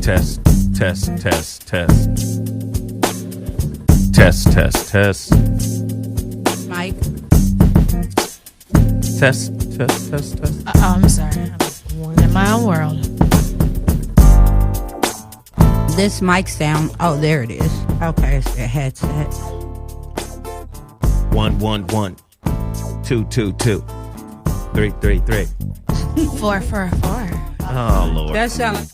Test, test, test, test. Test, test, test. Mike. Test, test, test, test. Oh, I'm sorry. I'm in my own world. This mic sound. Oh, there it is. Okay, it's the headset. 1, 1, 1. 2, 2, 2. 3, 3, 3. 4, 4, 4. Oh, Lord. That sounds.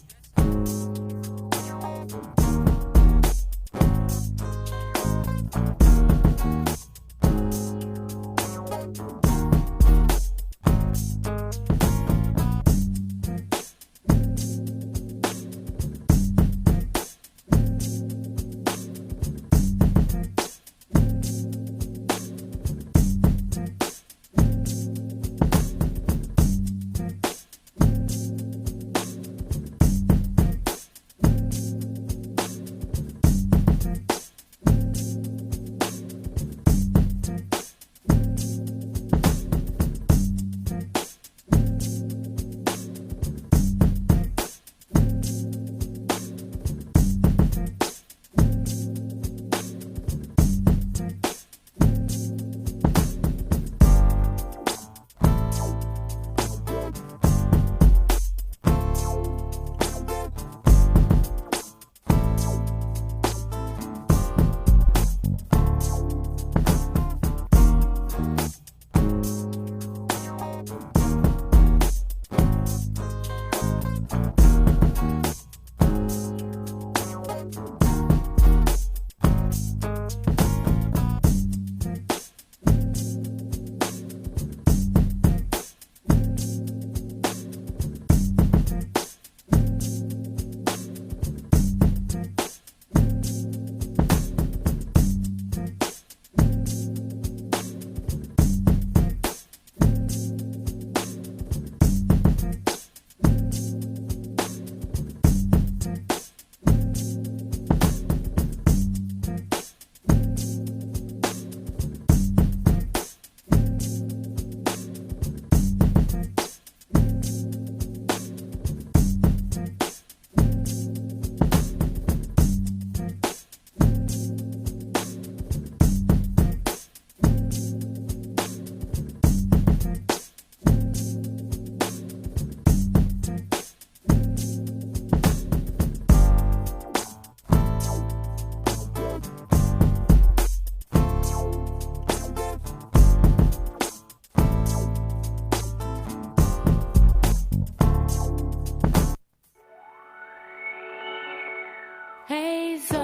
Hey Zoe,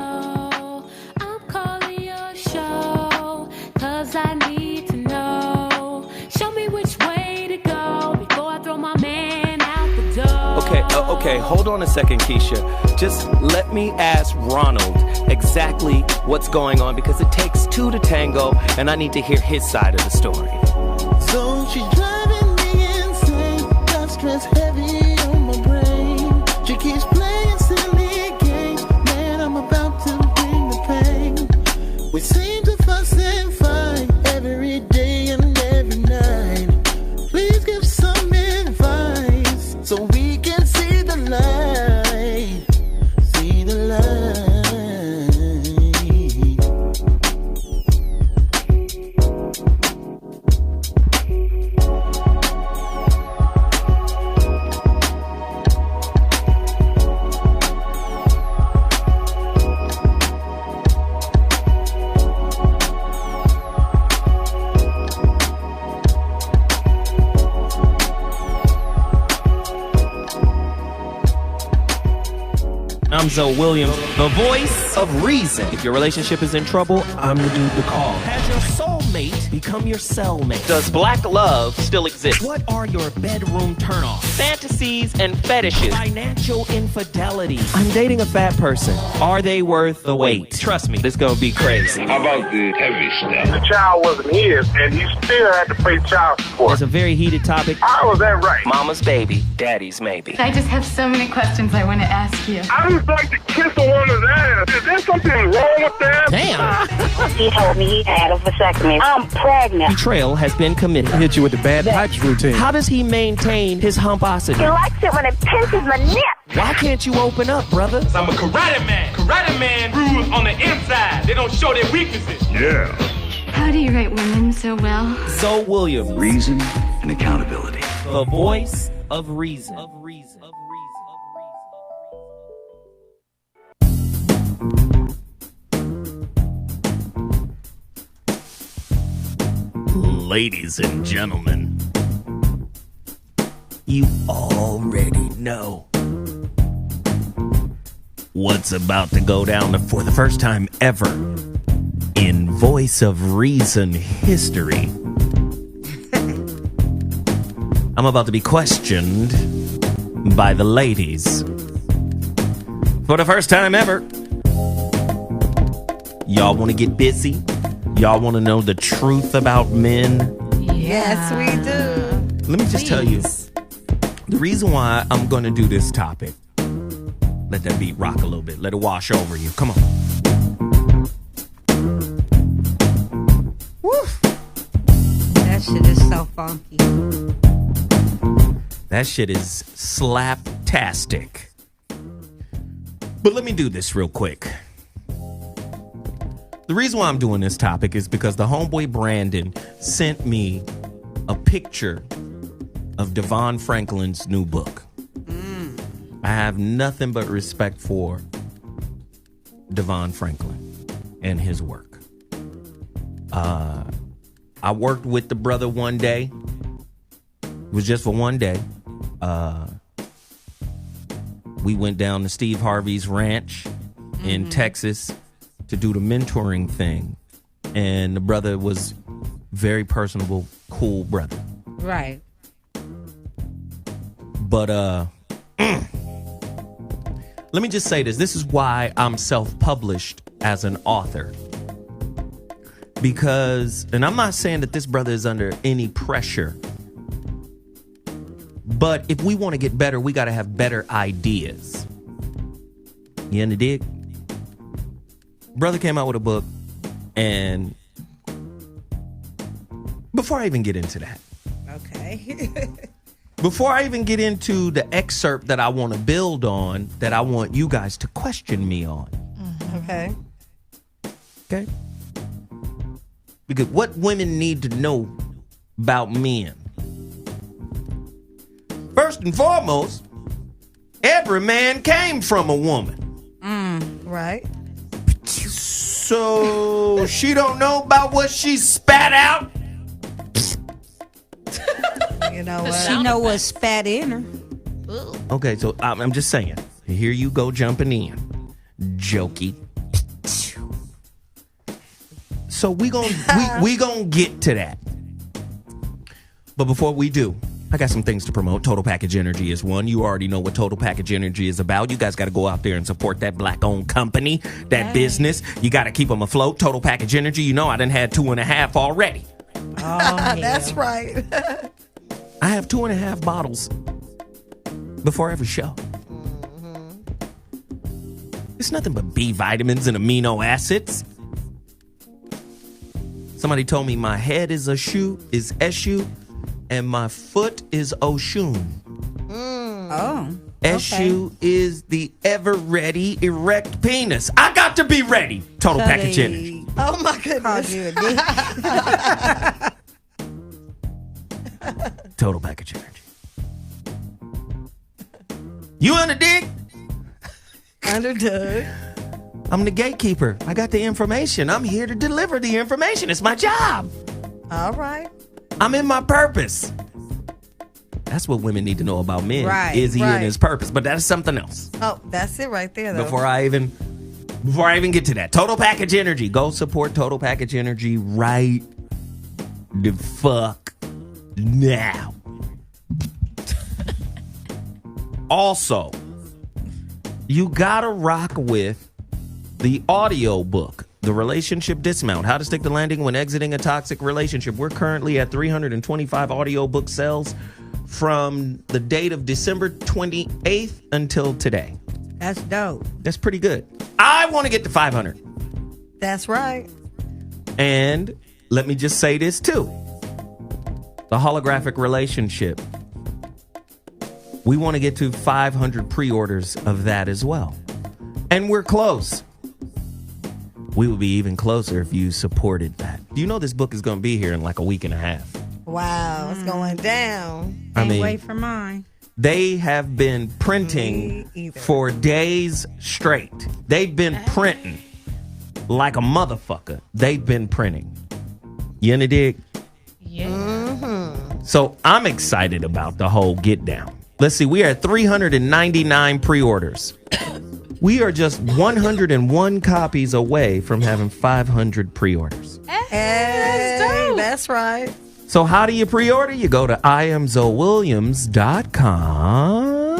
I'm calling your show, 'cause I need to know. Show me which way to go before I throw my man out the door. Okay, hold on a second, Keisha. Just let me ask Ronald exactly what's going on, because it takes two to tango, and I need to hear his side of the story. So she's driving me insane, got stress heavy on my brain. She keeps playing silly games, man, I'm about to bring the pain. We seem to fuss and fight every day and every night. Please give some advice so we can see the light, see the light. I'm Zoe Williams, the voice of reason. If your relationship is in trouble, I'm the dude to call. Has your soulmate become your cellmate? Does black love still exist? What are your bedroom turnoffs? Fantasies and fetishes. Financial infidelity. I'm dating a fat person. Are they worth the wait? Trust me, this is gonna be crazy. How about the heavy stuff? The child wasn't his, and he still had to pay child support. It's a very heated topic. How was that right? Mama's baby, daddy's maybe. I just have so many questions I want to ask you. I didn't say like to kiss a woman's ass. Is there something wrong with that? Damn. He told me he had a vasectomy. I'm pregnant. Betrayal has been committed. Hit you with the bad pipes routine. How does he maintain his humposity? He likes it when it pinches my nip. Why can't you open up, brother? I'm a karate man. Karate man rules on the inside. They don't show their weaknesses. Yeah. How do you write women so well? Zoe Williams, Reason and accountability. the voice of reason. Ladies and gentlemen, you already know what's about to go down for the first time ever in Voice of Reason history. I'm about to be questioned by the ladies. For the first time ever. Y'all want to get busy? Y'all want to know the truth about men? Yes, we do. Let me just tell you, the reason why I'm going to do this topic, let that beat rock a little bit. Let it wash over you. Come on. Woo. That shit is so funky. That shit is slaptastic. But let me do this real quick. The reason why I'm doing this topic is because the homeboy Brandon sent me a picture of Devon Franklin's new book. I have nothing but respect for Devon Franklin and his work. I worked with the brother one day. It was just for one day. We went down to Steve Harvey's ranch in Texas to do the mentoring thing. And the brother was very personable, cool brother. Right. But let me just say this. This is why I'm self-published as an author. Because, and I'm not saying that this brother is under any pressure, but if we want to get better, we got to have better ideas. You in the dig? Brother came out with a book, and before I even get into that, Okay. before I even get into the excerpt that I want to build on, that I want you guys to question me on. Okay. Okay? Because what women need to know about men. First and foremost, every man came from a woman. Right. So she don't know about what she spat out? You know what? She know what's spat in her. Okay, so I'm just saying. Here you go jumping in. Jokey. So we gonna get to that. But before we do, I got some things to promote. Total Package Energy is one. You already know what Total Package Energy is about. You guys got to go out there and support that black-owned company, that business. You got to keep them afloat. Total Package Energy, you know I done had 2.5 already. Oh, that's right. I have 2.5 bottles before every show. It's nothing but B vitamins and amino acids. Somebody told me my head is Eshu, and my foot is Oshun. Oh. Eshu is the ever-ready erect penis. I got to be ready. Total Package Energy. Oh, my goodness. Total Package Energy. You on the dig? Understood. I'm the gatekeeper. I got the information. I'm here to deliver the information. It's my job. All right. I'm in my purpose. That's what women need to know about men. Right, is he in right. his purpose? But that's something else. Oh, that's it right there, though. Before I even get to that, Total Package Energy. Go support Total Package Energy right the fuck now. Also, you gotta rock with the audio book, The Relationship Dismount, How to Stick the Landing When Exiting a Toxic Relationship. We're currently at 325 audiobook sales from the date of December 28th until today. That's dope. That's pretty good. I want to get to 500. That's right. And let me just say this too. The holographic relationship. We want to get to 500 pre-orders of that as well. And we're close. We would be even closer if you supported that. Do you know this book is going to be here in like a week and a half? Wow, it's going down. I mean, wait for mine. They have been printing for days straight. They've been printing like a motherfucker. They've been printing. You in the dig? Yeah. Mm-hmm. So I'm excited about the whole get down. Let's see, we are at 399 pre-orders. We are just 101 copies away from having 500 pre-orders. Hey, that's right. So how do you pre-order? You go to IamZoeWilliams.com.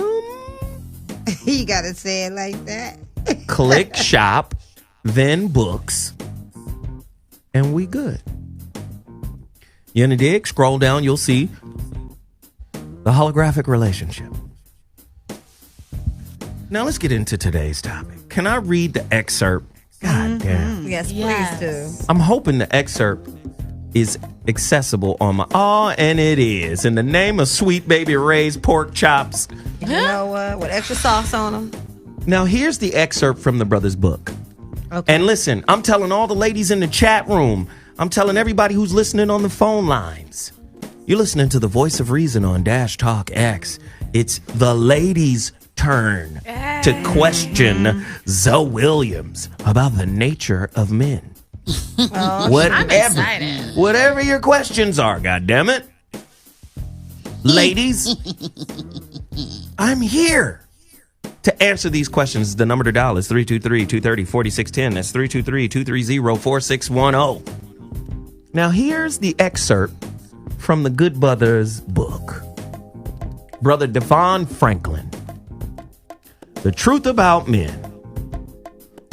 You got to say it like that. Click shop, then books, and we good. You in the dig? Scroll down, you'll see the holographic relationship. Now let's get into today's topic. Can I read the excerpt? God damn. Yes, please do. I'm hoping the excerpt is accessible on my... Oh, and it is. In the name of Sweet Baby Ray's pork chops. You know what? With extra sauce on them. Now here's the excerpt from the brother's book. Okay. And listen, I'm telling all the ladies in the chat room. I'm telling everybody who's listening on the phone lines. You're listening to the Voice of Reason on Dash Talk X. It's the ladies' turn to question Zoe Williams about the nature of men. I'm excited. Whatever your questions are, goddammit. Ladies, I'm here to answer these questions. The number to dial is 323-230-4610. That's 323-230-4610. Now, here's the excerpt from the Good Brother's book. Brother Devon Franklin. The truth about men.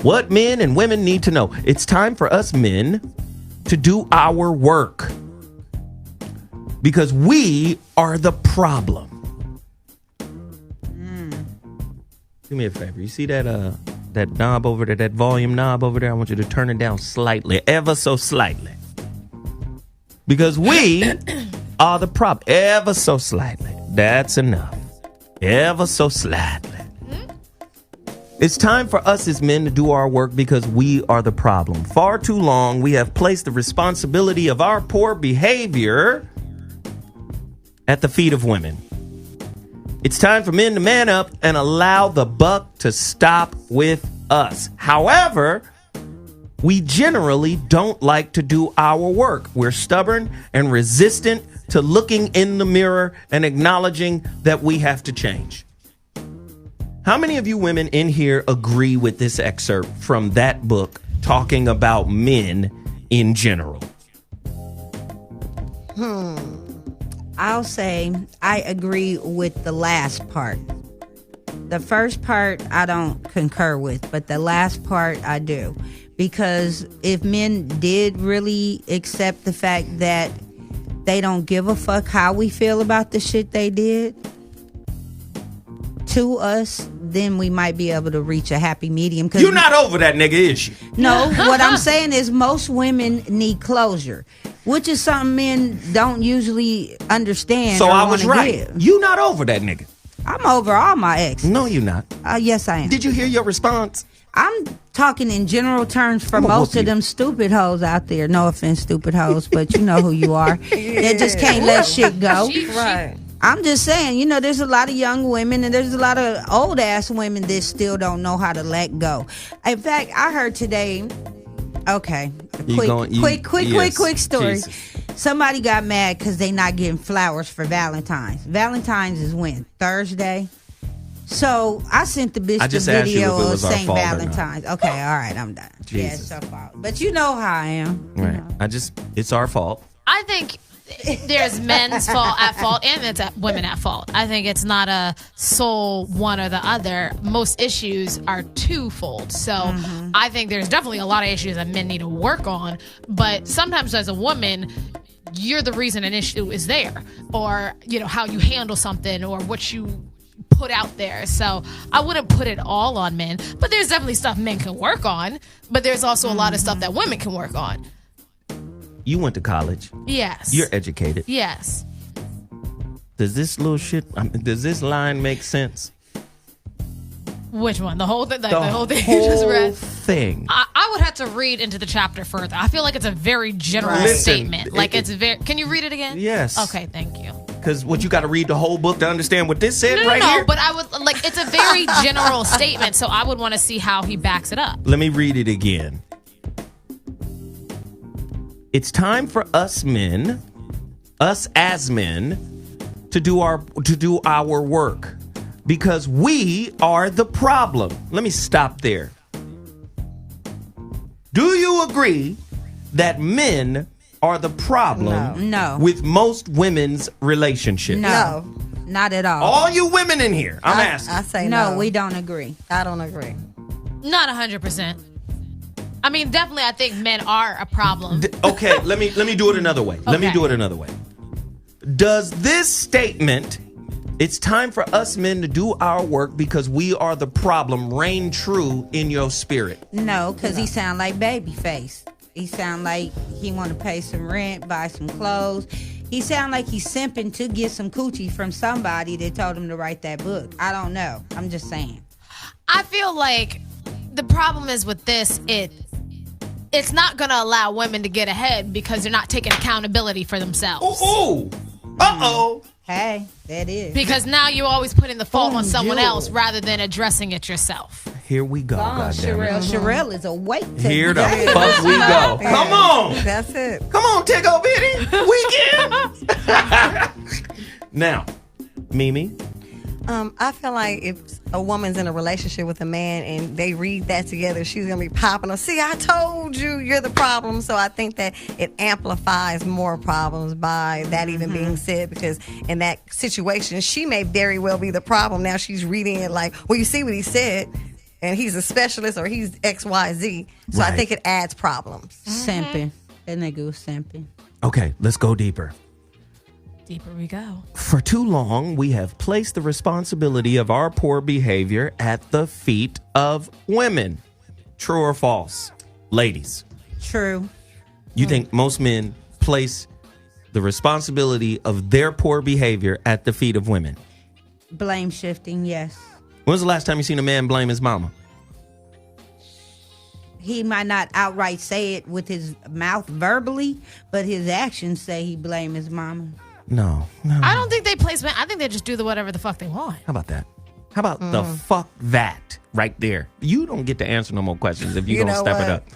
What men and women need to know. It's time for us men to do our work. Because we are the problem. Do me a favor. You see that knob over there, that volume knob over there? I want you to turn it down slightly, ever so slightly. Because we are the problem. Ever so slightly. That's enough. Ever so slightly. It's time for us as men to do our work because we are the problem. Far too long, we have placed the responsibility of our poor behavior at the feet of women. It's time for men to man up and allow the buck to stop with us. However, we generally don't like to do our work. We're stubborn and resistant to looking in the mirror and acknowledging that we have to change. How many of you women in here agree with this excerpt from that book talking about men in general? I'll say I agree with the last part. The first part I don't concur with, but the last part I do. Because if men did really accept the fact that they don't give a fuck how we feel about the shit they did to us, then we might be able to reach a happy medium. You're not over that nigga, is you? No, what I'm saying is most women need closure, which is something men don't usually understand. So or I was right. give. You not over that nigga. I'm over all my exes. No, you're not. Yes, I am. Did you hear your response? I'm talking in general terms for most of them stupid hoes out there. No offense, stupid hoes, but you know who you are. They just can't let shit go. Right. I'm just saying, you know, there's a lot of young women and there's a lot of old ass women that still don't know how to let go. In fact, I heard today, okay, quick story. Jesus. Somebody got mad because they not getting flowers for Valentine's. Valentine's is when? Thursday? So I sent the bitch the video of St. Valentine's. Okay, all right, I'm done. Jesus. Yeah, it's her fault. But you know how I am. Right. It's our fault. I think there's men's fault and it's women at fault. I think it's not a sole one or the other. Most issues are twofold. So I think there's definitely a lot of issues that men need to work on. But sometimes as a woman, you're the reason an issue is there, or you know how you handle something, or what you put out there. So I wouldn't put it all on men. But there's definitely stuff men can work on. But there's also a lot of stuff that women can work on. You went to college. Yes. You're educated. Yes. Does this little shit, does this line make sense? Which one? The whole thing? Like, The the whole thing you just read? thing. I would have to read into the chapter further. I feel like it's a very general statement. Like it's very. Can you read it again? Yes. Okay, thank you. Because what, you got to read the whole book to understand what this said No, right here? but I would like it's a very general statement, so I would want to see how he backs it up. Let me read it again. It's time for us as men, to do our work. Because we are the problem. Let me stop there. Do you agree that men are the problem No. with most women's relationships? No, not at all. All you women in here, I'm asking. I say No, we don't agree. I don't agree. Not 100%. I mean, definitely, I think men are a problem. Okay, let me do it another way. Let me Okay. do it another way. Does this statement, it's time for us men to do our work because we are the problem, reign true in your spirit? No, because he sound like Babyface. He sound like he want to pay some rent, buy some clothes. He sound like he's simping to get some coochie from somebody that told him to write that book. I don't know. I'm just saying. I feel like the problem is with this, it's not going to allow women to get ahead because they're not taking accountability for themselves. Ooh. Uh-oh. Hey, that is. Because now you're always putting the fault on someone Bonjour. else rather than addressing it yourself. Here we go, goddammit. Sherelle is a weight taker. Here the fuck we go. Come on. That's it. Come on, Tickle Bitty. Weekend. Now, Mimi. I feel like if a woman's in a relationship with a man and they read that together, she's going to be popping up. See, I told you you're the problem. So I think that it amplifies more problems by that even being said, because in that situation, she may very well be the problem. Now she's reading it like, well, you see what he said, and he's a specialist or he's XYZ. So I Right. think it adds problems. Simping. That nigga was simping. Okay, let's go deeper. Deeper we go. For too long, we have placed the responsibility of our poor behavior at the feet of women. True or false? Ladies, True. you think most men place the responsibility of their poor behavior at the feet of women? Blame shifting, yes. When was the last time you seen a man blame his mama? He might not outright say it with his mouth verbally, but his actions say he blame his mama. No. I don't think they place men. I think they just do whatever the fuck they want. How about that? How about the fuck that right there? You don't get to answer no more questions if you're going to step it up.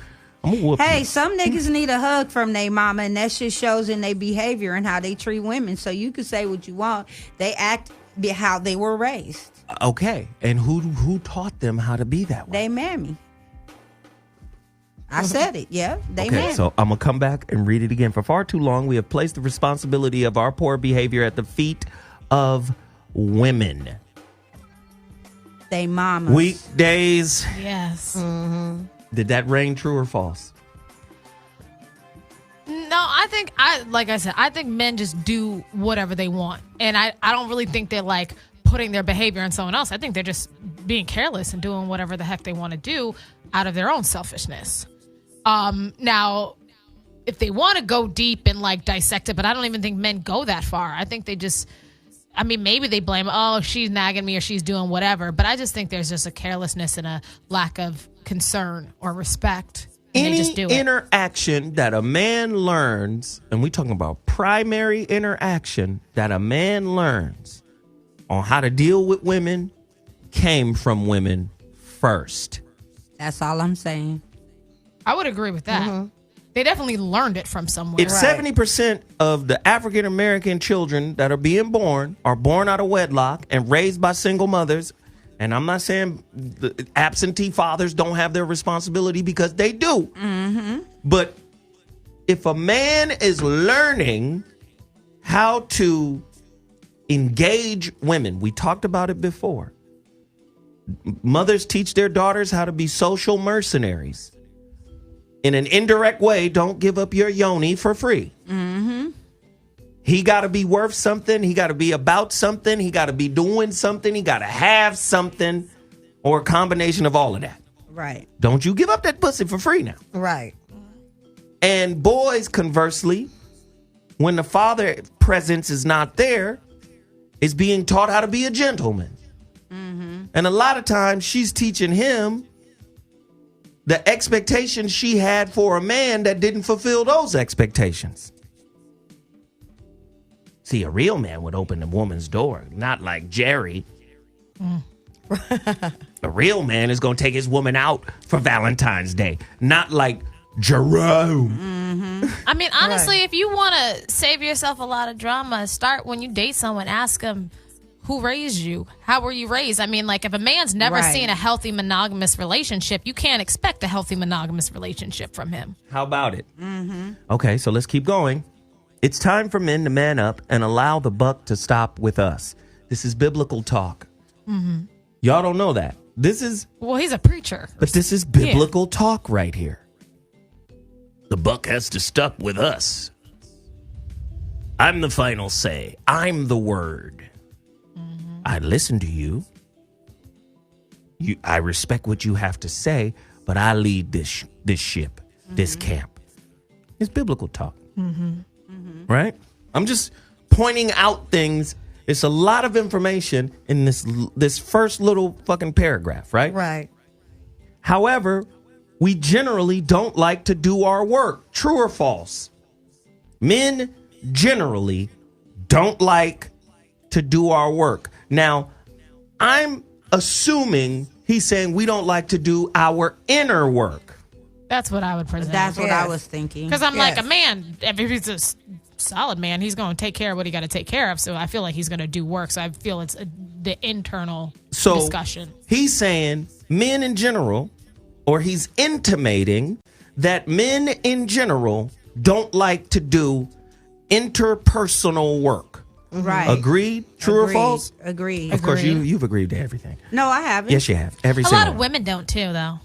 I'm going to whoop Hey, you. some niggas need a hug from their mama, and that shit shows in their behavior and how they treat women. So you can say what you want. They act how they were raised. Okay. And who taught them how to be that way? They mammy. I said it, yeah. They Okay, mammy. so I'm going to come back and read it again. For far too long, we have placed the responsibility of our poor behavior at the feet of women. They mamas. Weekdays. Yes. Did that ring true or false? No, I think men just do whatever they want. And I don't really think they're like putting their behavior on someone else. I think they're just being careless and doing whatever the heck they want to do out of their own selfishness. Now, if they want to go deep and like dissect it, but I don't even think men go that far. I think they just, I mean, maybe they blame, oh, she's nagging me or she's doing whatever. But I just think there's just a carelessness and a lack of concern or respect. And they Any just do it. interaction that a man learns, and we're talking about primary interaction that a man learns on how to deal with women came from women first. That's all I'm saying. I would agree with that. They definitely learned it from somewhere. If 70% of the African American children that are being born are born out of wedlock and raised by single mothers, and I'm not saying the absentee fathers don't have their responsibility, because they do. But if a man is learning how to engage women, we talked about it before. Mothers teach their daughters how to be social mercenaries. In an indirect way, don't give up your yoni for free. He got to be worth something. He got to be about something. He got to be doing something. He got to have something, or a combination of all of that. Right. Don't you give up that pussy for free now. Right. And boys, conversely, when the father presence is not there, is being taught how to be a gentleman. Mm-hmm. And a lot of times she's teaching him the expectations she had for a man that didn't fulfill those expectations. See, a real man would open the woman's door, not like Jerry. A real man is going to take his woman out for Valentine's Day, not like Jerome. Mm-hmm. I mean, honestly, if you want to save yourself a lot of drama, start when you date someone, ask them, who raised you? How were you raised? I mean, like, if a man's never seen a healthy monogamous relationship, you can't expect a healthy monogamous relationship from him. How about it? Mm-hmm. Okay, so let's keep going. It's time for men to man up and allow the buck to stop with us. This is biblical talk. Mm-hmm. Y'all don't know that. This is... Well, he's a preacher. But this is biblical talk right here. The buck has to stop with us. I'm the final say. I'm the word. Mm-hmm. I listen to you. I respect what you have to say, but I lead this ship, this camp. It's biblical talk. Mm-hmm. Right? I'm just pointing out things. It's a lot of information in this first little fucking paragraph, right? Right. However, we generally don't like to do our work. True or false? Men generally don't like to do our work. Now, I'm assuming he's saying we don't like to do our inner work. That's what I would present. That's what I was thinking. Because I'm like, a man, if he's a solid man, he's going to take care of what he got to take care of. So I feel like he's going to do work. So I feel it's the internal discussion. He's saying men in general, or he's intimating that men in general don't like to do interpersonal work. Right. Agreed? True or false? Agreed. Of course, you've agreed to everything. No, I haven't. Yes, you have. A lot of women don't too, though.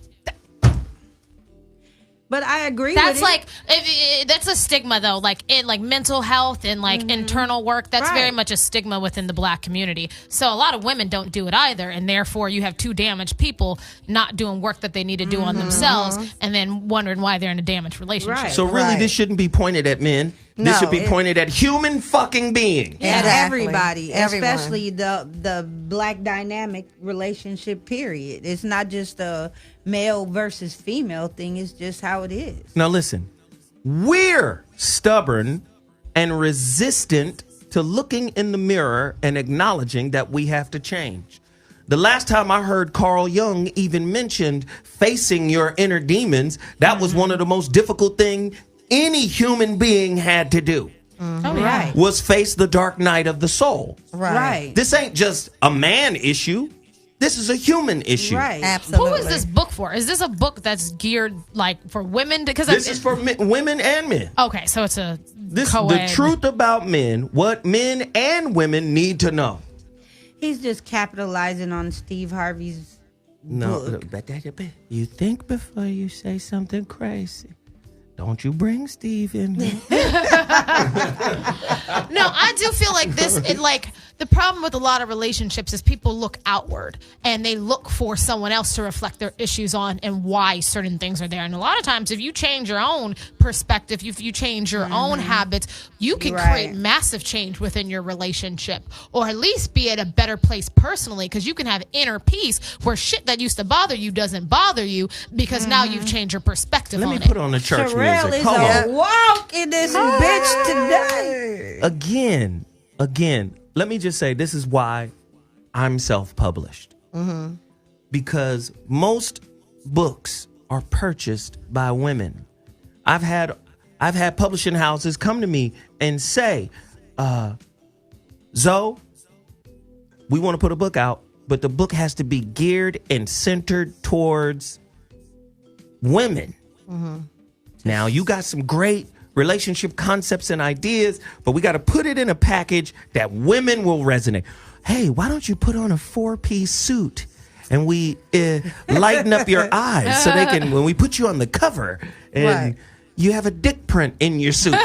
But I agree that's with it. Like that's a stigma, though, like in like mental health and like internal work. That's very much a stigma within the black community. So a lot of women don't do it either, and therefore you have two damaged people not doing work that they need to do on themselves, and then wondering why they're in a damaged relationship. So really, this shouldn't be pointed at men. This should be pointed at human fucking beings. And everybody, especially the black dynamic relationship period. It's not just a male versus female thing. It's just how it is. Now listen, we're stubborn and resistant to looking in the mirror and acknowledging that we have to change. The last time I heard Carl Jung even mentioned facing your inner demons, that was one of the most difficult things any human being had to do. Was face the dark night of the soul. Right. This ain't just a man issue. This is a human issue. Right. Absolutely. Who is this book for? Is this a book that's geared like for women? Because this is for women and men. Okay, so it's a the truth about men, what men and women need to know. He's just capitalizing on Steve Harvey's book. You think before you say something crazy. Don't you bring Steve in here. No, I do feel like this, the problem with a lot of relationships is people look outward and they look for someone else to reflect their issues on and why certain things are there. And a lot of times, if you change your own perspective, if you change your own habits, you can create massive change within your relationship, or at least be at a better place personally, because you can have inner peace where shit that used to bother you doesn't bother you because now you've changed your perspective on it. Let me put on the church music. Is a walk in this bitch today. Again, let me just say, this is why I'm self-published. Because most books are purchased by women. I've had publishing houses come to me and say, Zoe, we want to put a book out, but the book has to be geared and centered towards women. Now, you got some great relationship concepts and ideas, but we got to put it in a package that women will resonate. Hey, why don't you put on a 4-piece suit and we lighten up your eyes so they can, when we put you on the cover and you have a dick print in your suit.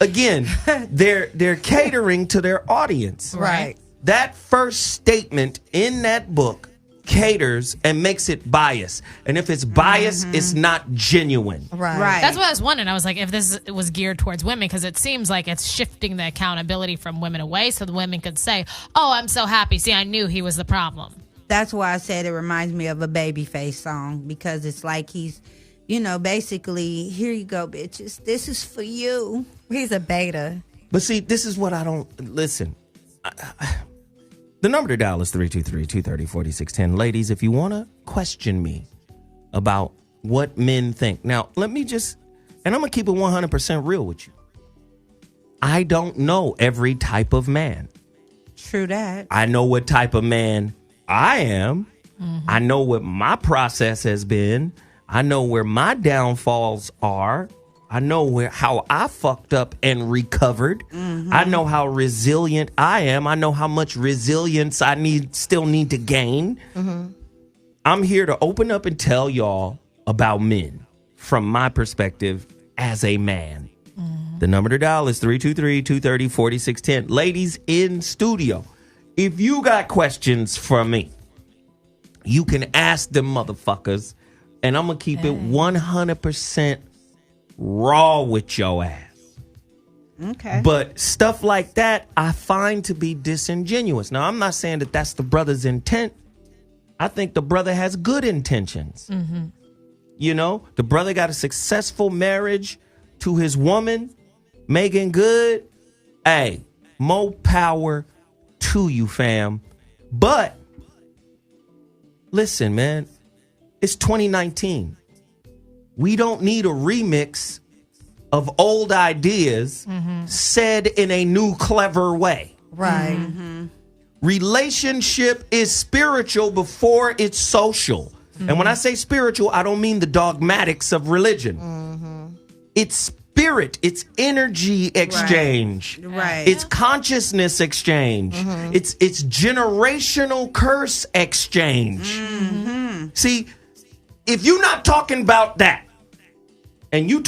again, they're catering to their audience. Right. That first statement in that book caters and makes it biased. And if it's biased, it's not genuine. Right. That's what I was wondering. I was like, if this was geared towards women, because it seems like it's shifting the accountability from women away so the women could say, oh, I'm so happy. See, I knew he was the problem. That's why I said it reminds me of a Babyface song, because it's like he's, basically, here you go, bitches. This is for you. He's a beta. But see, this is what I don't listen. The number to dial is 323-230-4610. Ladies, if you want to question me about what men think. Now, let me just, and I'm going to keep it 100% real with you. I don't know every type of man. True that. I know what type of man I am. I know what my process has been. I know where my downfalls are. I know how I fucked up and recovered. I know how resilient I am. I know how much resilience I still need to gain. I'm here to open up and tell y'all about men from my perspective as a man. The number to dial is 323-230-4610. Ladies in studio, if you got questions for me, you can ask them motherfuckers, and I'm going to keep it 100% raw with your ass. Okay. But stuff like that I find to be disingenuous. Now, I'm not saying that that's the brother's intent. I think the brother has good intentions. The brother got a successful marriage to his woman, Megan Good. Hey, more power to you, fam. But listen, man, it's 2019. We don't need a remix of old ideas said in a new, clever way. Right. Relationship is spiritual before it's social. And when I say spiritual, I don't mean the dogmatics of religion. It's spirit. It's energy exchange. Right. It's consciousness exchange. It's generational curse exchange. See, if you're not talking about that, and you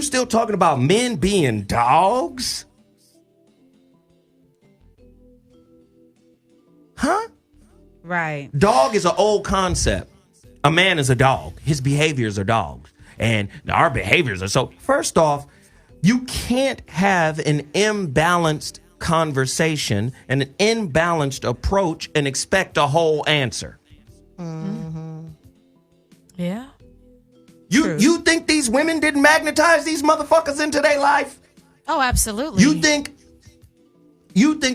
still talking about men being dogs? Huh? Right. Dog is an old concept. A man is a dog. His behaviors are dogs. And our behaviors are so... First off, you can't have an imbalanced conversation and an imbalanced approach and expect a whole answer. Yeah. You think these women didn't magnetize these motherfuckers into their life? Oh, absolutely. You think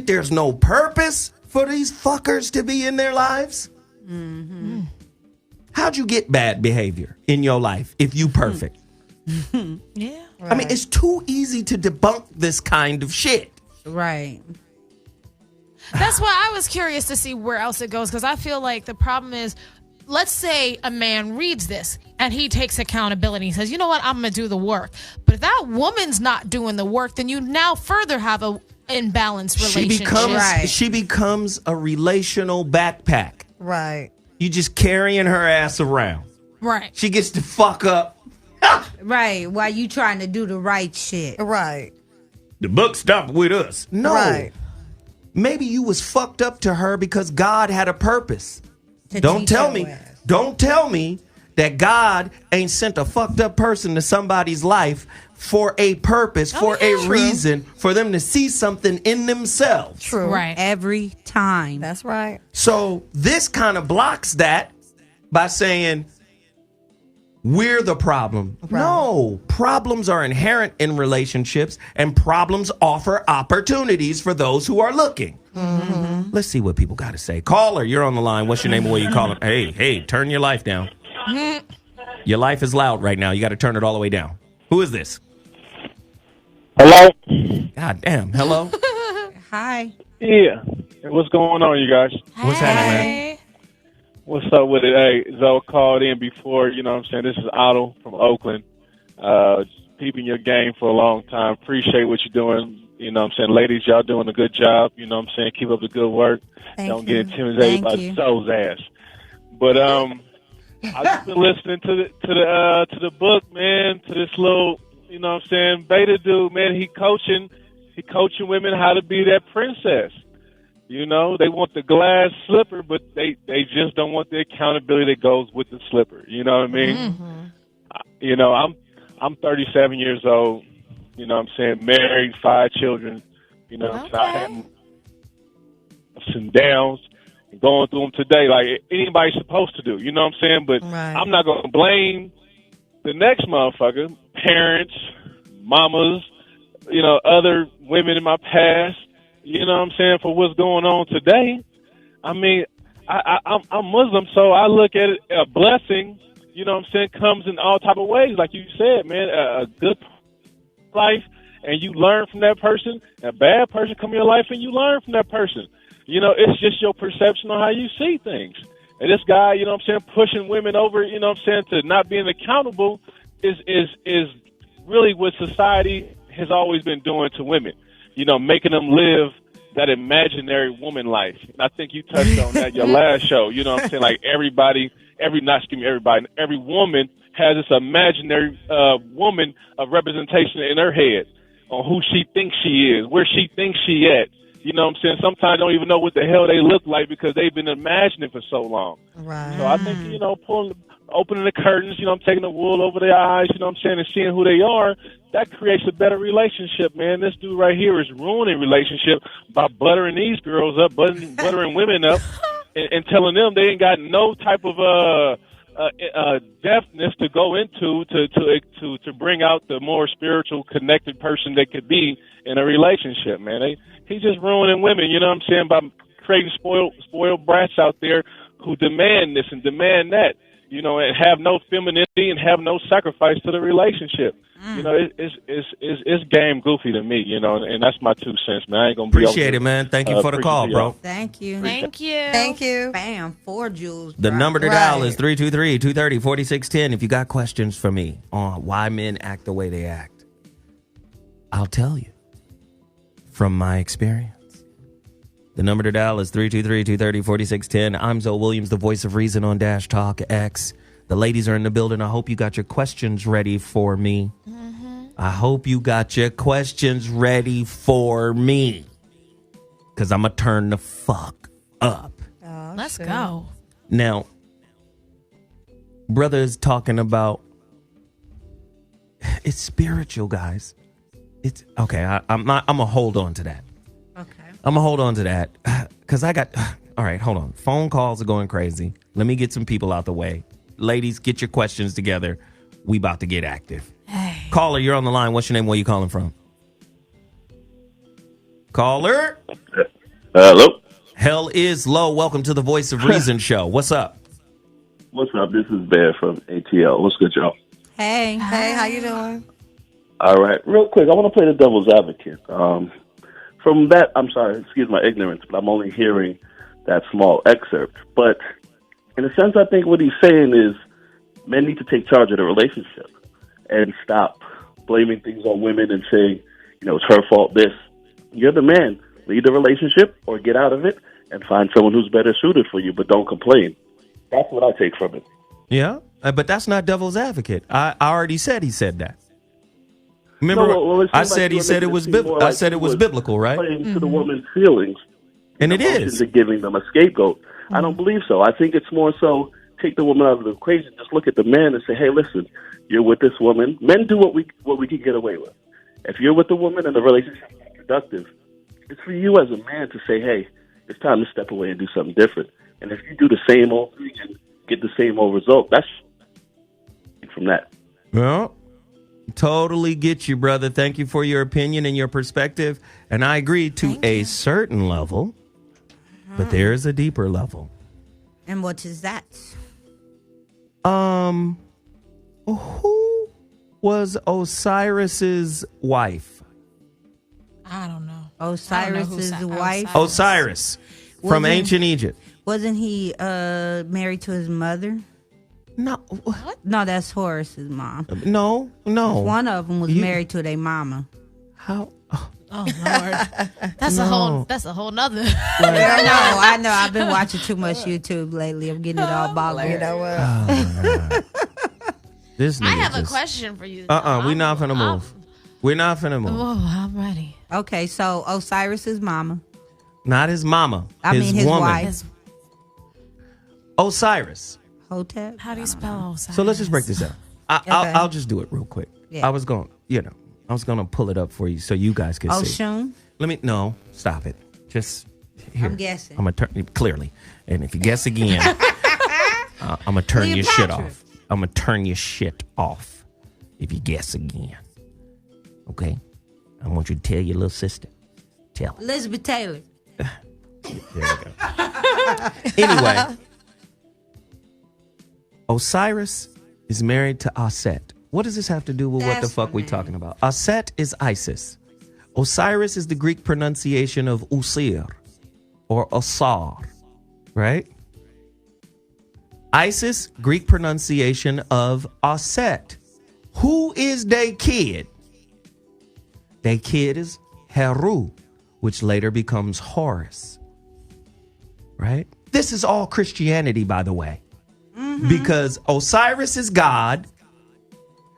there's no purpose for these fuckers to be in their lives? How'd you get bad behavior in your life if you perfect? Yeah. I mean, it's too easy to debunk this kind of shit. Right. That's why I was curious to see where else it goes, because I feel like the problem is, let's say a man reads this and he takes accountability. He says, you know what, I'm going to do the work. But if that woman's not doing the work, then you now further have a imbalanced relationship. She becomes a relational backpack. Right. You just carrying her ass around. Right. She gets to fuck up. Right. While you trying to do the right shit. Right. The book stopped with us. No. Right. Maybe you was fucked up to her because God had a purpose. Don't tell me that God ain't sent a fucked up person to somebody's life for a purpose, for a reason, for them to see something in themselves. True. Right. Every time. That's right. So this kind of blocks that by saying we're the problem. Right. No, problems are inherent in relationships, and problems offer opportunities for those who are looking. Let's see what people got to say. Caller, you're on the line. What's your name and where you calling? Hey, turn your life down. Your life is loud right now. You got to turn it all the way down. Who is this? Hello? God damn. Hello? Hi. Yeah. What's going on, you guys? What's happening, man? What's up with it? Hey, Zoe called in before, you know what I'm saying? This is Otto from Oakland. Peeping your game for a long time. Appreciate what you're doing. You know what I'm saying? Ladies, y'all doing a good job. You know what I'm saying? Keep up the good work. Don't get intimidated by Zoe's ass. But I've just been listening to the book, man, to this little You know what I'm saying? Beta dude, man, he coaching women how to be that princess. You know, they want the glass slipper, but they just don't want the accountability that goes with the slipper. You know what I mean? Mm-hmm. You know, I'm 37 years old. You know what I'm saying? Married, 5 children. You know, Okay. so I had ups and downs. Going through them today like anybody's supposed to do. You know what I'm saying? But Right. I'm not going to blame the next motherfucker, parents, mamas, you know, other women in my past, you know what I'm saying, for what's going on today. I mean, I'm Muslim, so I look at it, a blessing, you know what I'm saying, comes in all type of ways. Like you said, man, a good life, and you learn from that person. A bad person come in your life, and you learn from that person. You know, it's just your perception on how you see things. And this guy, you know what I'm saying, pushing women over, you know what I'm saying, to not being accountable is really what society has always been doing to women. You know, making them live that imaginary woman life. And I think you touched on that your last show. You know what I'm saying? Like every woman has this imaginary woman of representation in her head on who she thinks she is, where she thinks she at. You know what I'm saying? Sometimes don't even know what the hell they look like because they've been imagining for so long. Right. So I think, you know, opening the curtains, you know, taking the wool over their eyes, you know what I'm saying, and seeing who they are, that creates a better relationship, man. This dude right here is ruining relationship by buttering these girls up, buttering women up, and telling them they ain't got no type of depthness to go into to bring out the more spiritual, connected person they could be in a relationship, man. He's just ruining women, you know what I'm saying, by creating spoiled brats out there who demand this and demand that, you know, and have no femininity and have no sacrifice to the relationship. You know, it's game goofy to me, you know, and that's my 2 cents, man. I ain't gonna Appreciate it, man. Thank you for the call, bro. Thank you. Thank you. Thank you. Bam, 4 jewels. The dropped. number to dial Right. is 323-230-4610. If you got questions for me on why men act the way they act, I'll tell you from my experience. The number to dial is 323-230-4610. I'm Zoe Williams, the voice of reason on Dash Talk X. The ladies are in the building. I hope you got your questions ready for me. I hope you got your questions ready for me. Because I'm going to turn the fuck up. Oh, Let's shoot. go. Now, brother is talking about it's spiritual, guys. It's okay. I'm gonna hold on to that. Okay. I'm gonna hold on to that because I got. All right, hold on. Phone calls are going crazy. Let me get some people out the way. Ladies, get your questions together. We about to get active. Hey. Caller, you're on the line. What's your name? Where you calling from? Caller. Hello. Hell is low. Welcome to the Voice of Reason show. What's up? What's up? This is Bear from ATL. What's good, y'all? Hey. Hey, how you doing? All right. Real quick, I want to play the devil's advocate. From that, I'm sorry, excuse my ignorance, but I'm only hearing that small excerpt. But in a sense, I think what he's saying is men need to take charge of the relationship and stop blaming things on women and saying, you know, it's her fault, this. You're the man. Lead the relationship or get out of it and find someone who's better suited for you, but don't complain. That's what I take from it. Yeah, but that's not devil's advocate. I already said he said that. Remember, No, I said he said it was biblical. I said it was biblical, right? Playing to the woman's feelings, and it is. And giving them a scapegoat. I don't believe so. I think it's more so take the woman out of the equation. Just look at the man and say, "Hey, listen, you're with this woman. Men do what we can get away with. If you're with the woman and the relationship is not productive, it's for you as a man to say, hey, it's time to step away and do something different. And if you do the same old thing and get the same old result, that's from that." Well, totally get you, brother. Thank you for your opinion and your perspective. And I agree to a certain level, but there is a deeper level. And what is that? Who was Osiris's wife? I don't know. Osiris's wife? Osiris from ancient Egypt. Wasn't he married to his mother? No. What? No, that's Horus's mom. No. One of them was married to their mama. How? Oh Lord, that's a whole nother. I know. I've been watching too much YouTube lately. I'm getting it all boggled. You know what? This nigga I have a just- question for you. We're not finna move. We're not finna move. Oh, I'm ready. Okay, so Osiris's mama. Not his mama. I mean his woman. wife. Osiris. Hotep. How do you spell Osiris? So let's just break this out. I'll just do it real quick. Yeah. I was going to pull it up for you so you guys can see. Oshun. No, stop it. Just here. I'm guessing. I'm going to turn, clearly. And if you guess again, I'm going to turn your shit off. I'm going to turn your shit off if you guess again. Okay? I want you to tell your little sister. Tell her. Elizabeth Taylor. There we go. Anyway, Osiris is married to Aset. What does this have to do with what the fuck we talking about? Aset is Isis. Osiris is the Greek pronunciation of Usir or Osar, right? Isis, Greek pronunciation of Aset. Who is their kid? Their kid is Heru, which later becomes Horus, right? This is all Christianity, by the way, because Osiris is God.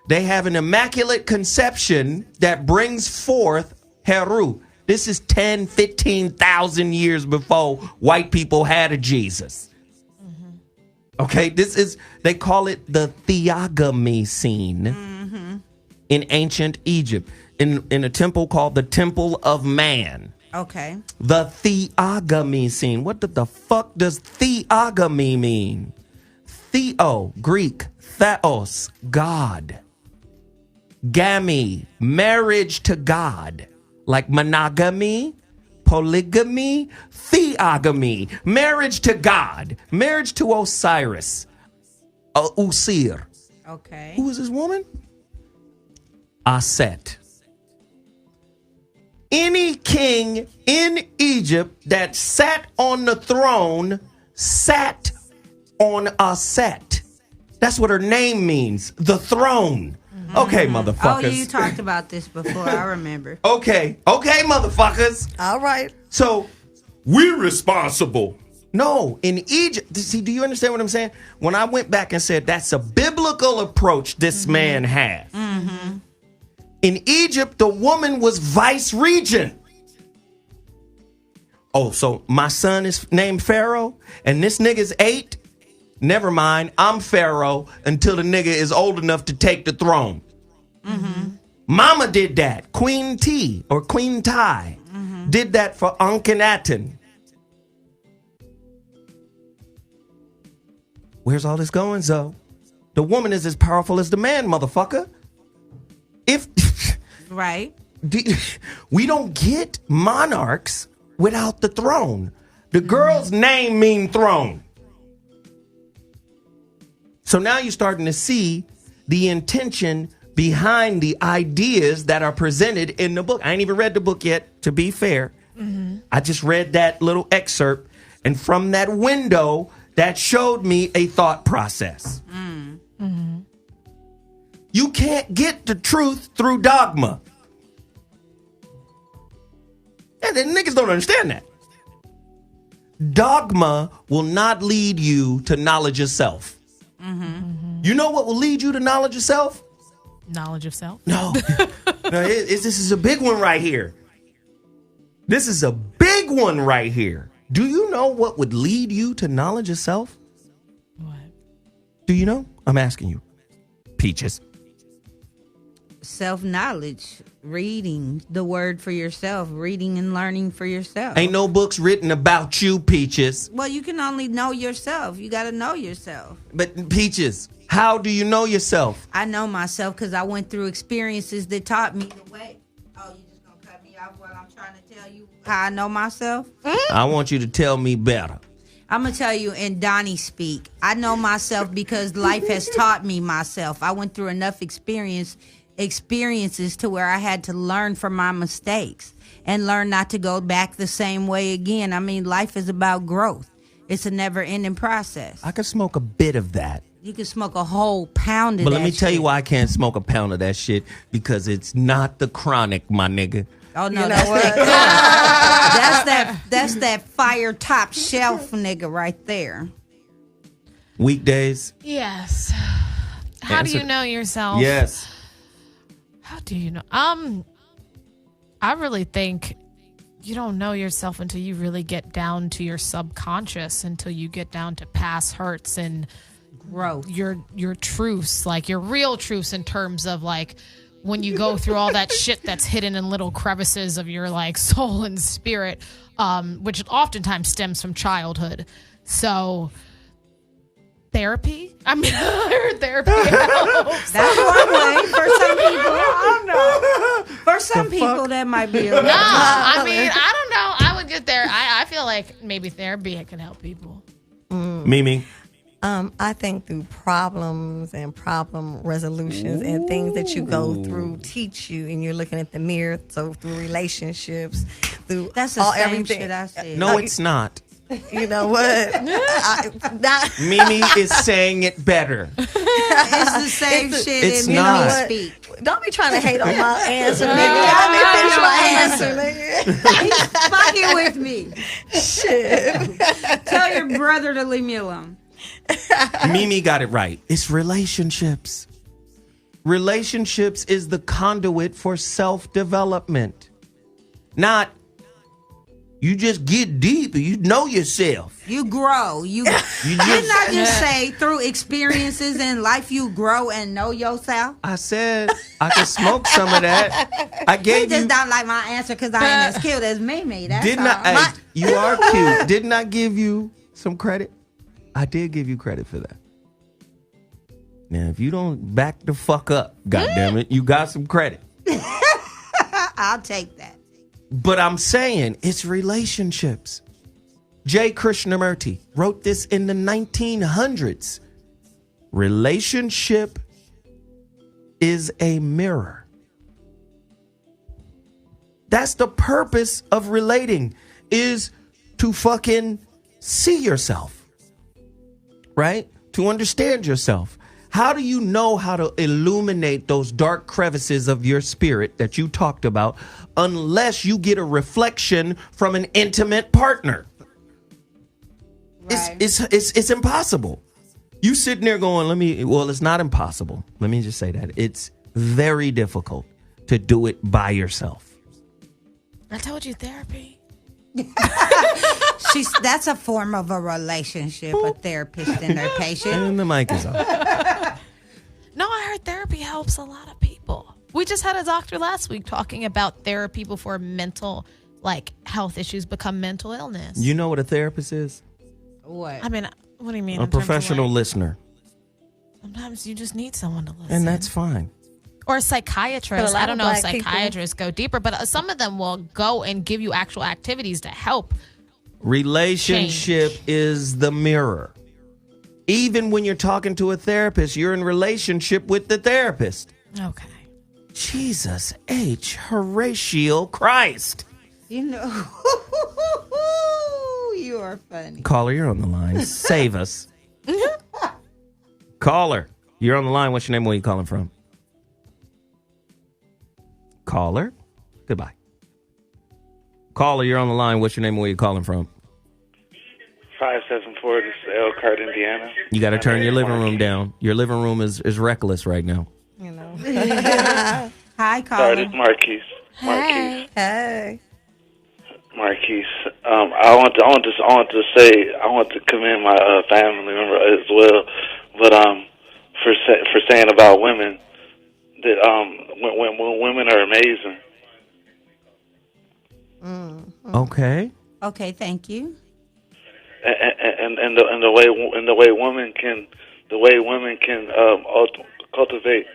They have an immaculate conception that brings forth Heru. This is 10, 15,000 years before white people had a Jesus. Okay, they call it the theogamy scene in ancient Egypt, in a temple called the Temple of Man. Okay. The theogamy scene. What the fuck does theogamy mean? Theo, Greek, theos, God. Gamy, marriage to God. Like monogamy, polygamy, theogamy, marriage to God, marriage to Osiris, Usir. Okay. Who is this woman? Aset. Any king in Egypt that sat on the throne sat on Aset. That's what her name means, the throne. Okay, motherfuckers. Oh, you talked about this before. I remember. Okay, motherfuckers. All right. So, we're responsible. No, in Egypt, see, do you understand what I'm saying? When I went back and said that's a biblical approach this man has. In Egypt, the woman was vice regent. Oh, so my son is named Pharaoh, and this nigga's 8? Never mind, I'm Pharaoh until the nigga is old enough to take the throne. Mama did that. Queen T or Queen Ty did that for Akhenaten. Where's all this going, Zoe? The woman is as powerful as the man, motherfucker. If Right. we don't get monarchs without the throne. The girl's name means throne. So now you're starting to see the intention behind the ideas that are presented in the book. I ain't even read the book yet, to be fair. I just read that little excerpt. And from that window, that showed me a thought process. You can't get the truth through dogma. And the niggas don't understand that. Dogma will not lead you to knowledge of self. You know what will lead you to knowledge of self? Knowledge of self? No. This is a big one right here. This is a big one right here. Do you know what would lead you to knowledge of self? What? Do you know? I'm asking you. Peaches. Self-knowledge, reading the word for yourself, reading and learning for yourself. Ain't no books written about you, Peaches. Well, you can only know yourself. You got to know yourself. But Peaches, how do you know yourself? I know myself because I went through experiences that taught me the way. Oh, you just going to cut me off while I'm trying to tell you how I know myself? I want you to tell me better. I'm going to tell you in Donnie speak. I know myself because life has taught me myself. I went through enough experiences to where I had to learn from my mistakes and learn not to go back the same way again. I mean, life is about growth. It's a never-ending process. I could smoke a bit of that. You can smoke a whole pound of that. But let me tell shit. you why I can't smoke a pound of that shit. Because it's not the chronic, my nigga. Oh no, You know that's what? that's that fire top shelf nigga right there. Weekdays. Yes. How do Answer- you know yourself? Yes. How do you know? I really think you don't know yourself until you really get down to your subconscious, until you get down to past hurts and growth. Your truths, like your real truths, in terms of like when you go through all that shit that's hidden in little crevices of your like soul and spirit, which oftentimes stems from childhood. So therapy? I mean, I heard therapy helps. That's one way for some people. I don't know. For some people, that might be a No, I mean, I don't know. I would get there. I feel like maybe therapy can help people. Mimi. I think through problems and problem resolutions and things that you go through teach you, and you're looking at the mirror. So through relationships, through That's the same everything. shit I said. No, it's not. You know what? Mimi is saying it better. It's the same shit. It's and not. Mimi speak. Don't be trying to hate on my answer, nigga. Let me finish my answer, nigga. He's fucking with me. Shit. Tell your brother to leave me alone. Mimi got it right. It's relationships. Relationships is the conduit for self-development. Not you just get deep and you know yourself. You grow. You didn't I just say through experiences in life you grow and know yourself? I said I could smoke some of that. I You gave just you. don't like my answer because I ain't as cute as Mimi. That's Didn't all. I? Hey, you are cute. Didn't I give you some credit? I did give you credit for that. Now, if you don't back the fuck up, goddammit, you got some credit. I'll take that. But I'm saying it's relationships. J. Krishnamurti wrote this in the 1900s. Relationship is a mirror. That's the purpose of relating, is to fucking see yourself. Right? To understand yourself. How do you know how to illuminate those dark crevices of your spirit that you talked about unless you get a reflection from an intimate partner? Right. It's impossible. You sitting there going, it's not impossible. Let me just say that. It's very difficult to do it by yourself. I told you therapy. That's a form of a relationship, a therapist and their patient. And the mic is off. No, I heard therapy helps a lot of people. We just had a doctor last week talking about therapy before mental, like, health issues become mental illness. You know what a therapist is? What? I mean, what do you mean? A in terms of, professional like, listener. sometimes you just need someone to listen. And that's fine. Or a psychiatrist. But a lot I don't of know if black people- psychiatrists go deeper, but some of them will go and give you actual activities to help. Relationship is the mirror. Even when you're talking to a therapist, you're in relationship with the therapist. Okay. Jesus H. Horatio Christ. You know, you are funny. Caller, you're on the line. Save us. Caller, you're on the line. What's your name? Where are you calling from? Caller, goodbye. Caller, you're on the line. What's your name? Where are you calling from? 574. This is Elkhart, Indiana. You got to turn your living room down. Your living room is reckless right now. You know. Hi, Sorry, caller. this is Marquise. Hey. Marquise. I want to commend my family member as well, but for saying about women that when women are amazing. Okay. Okay, thank you. And the way women can cultivate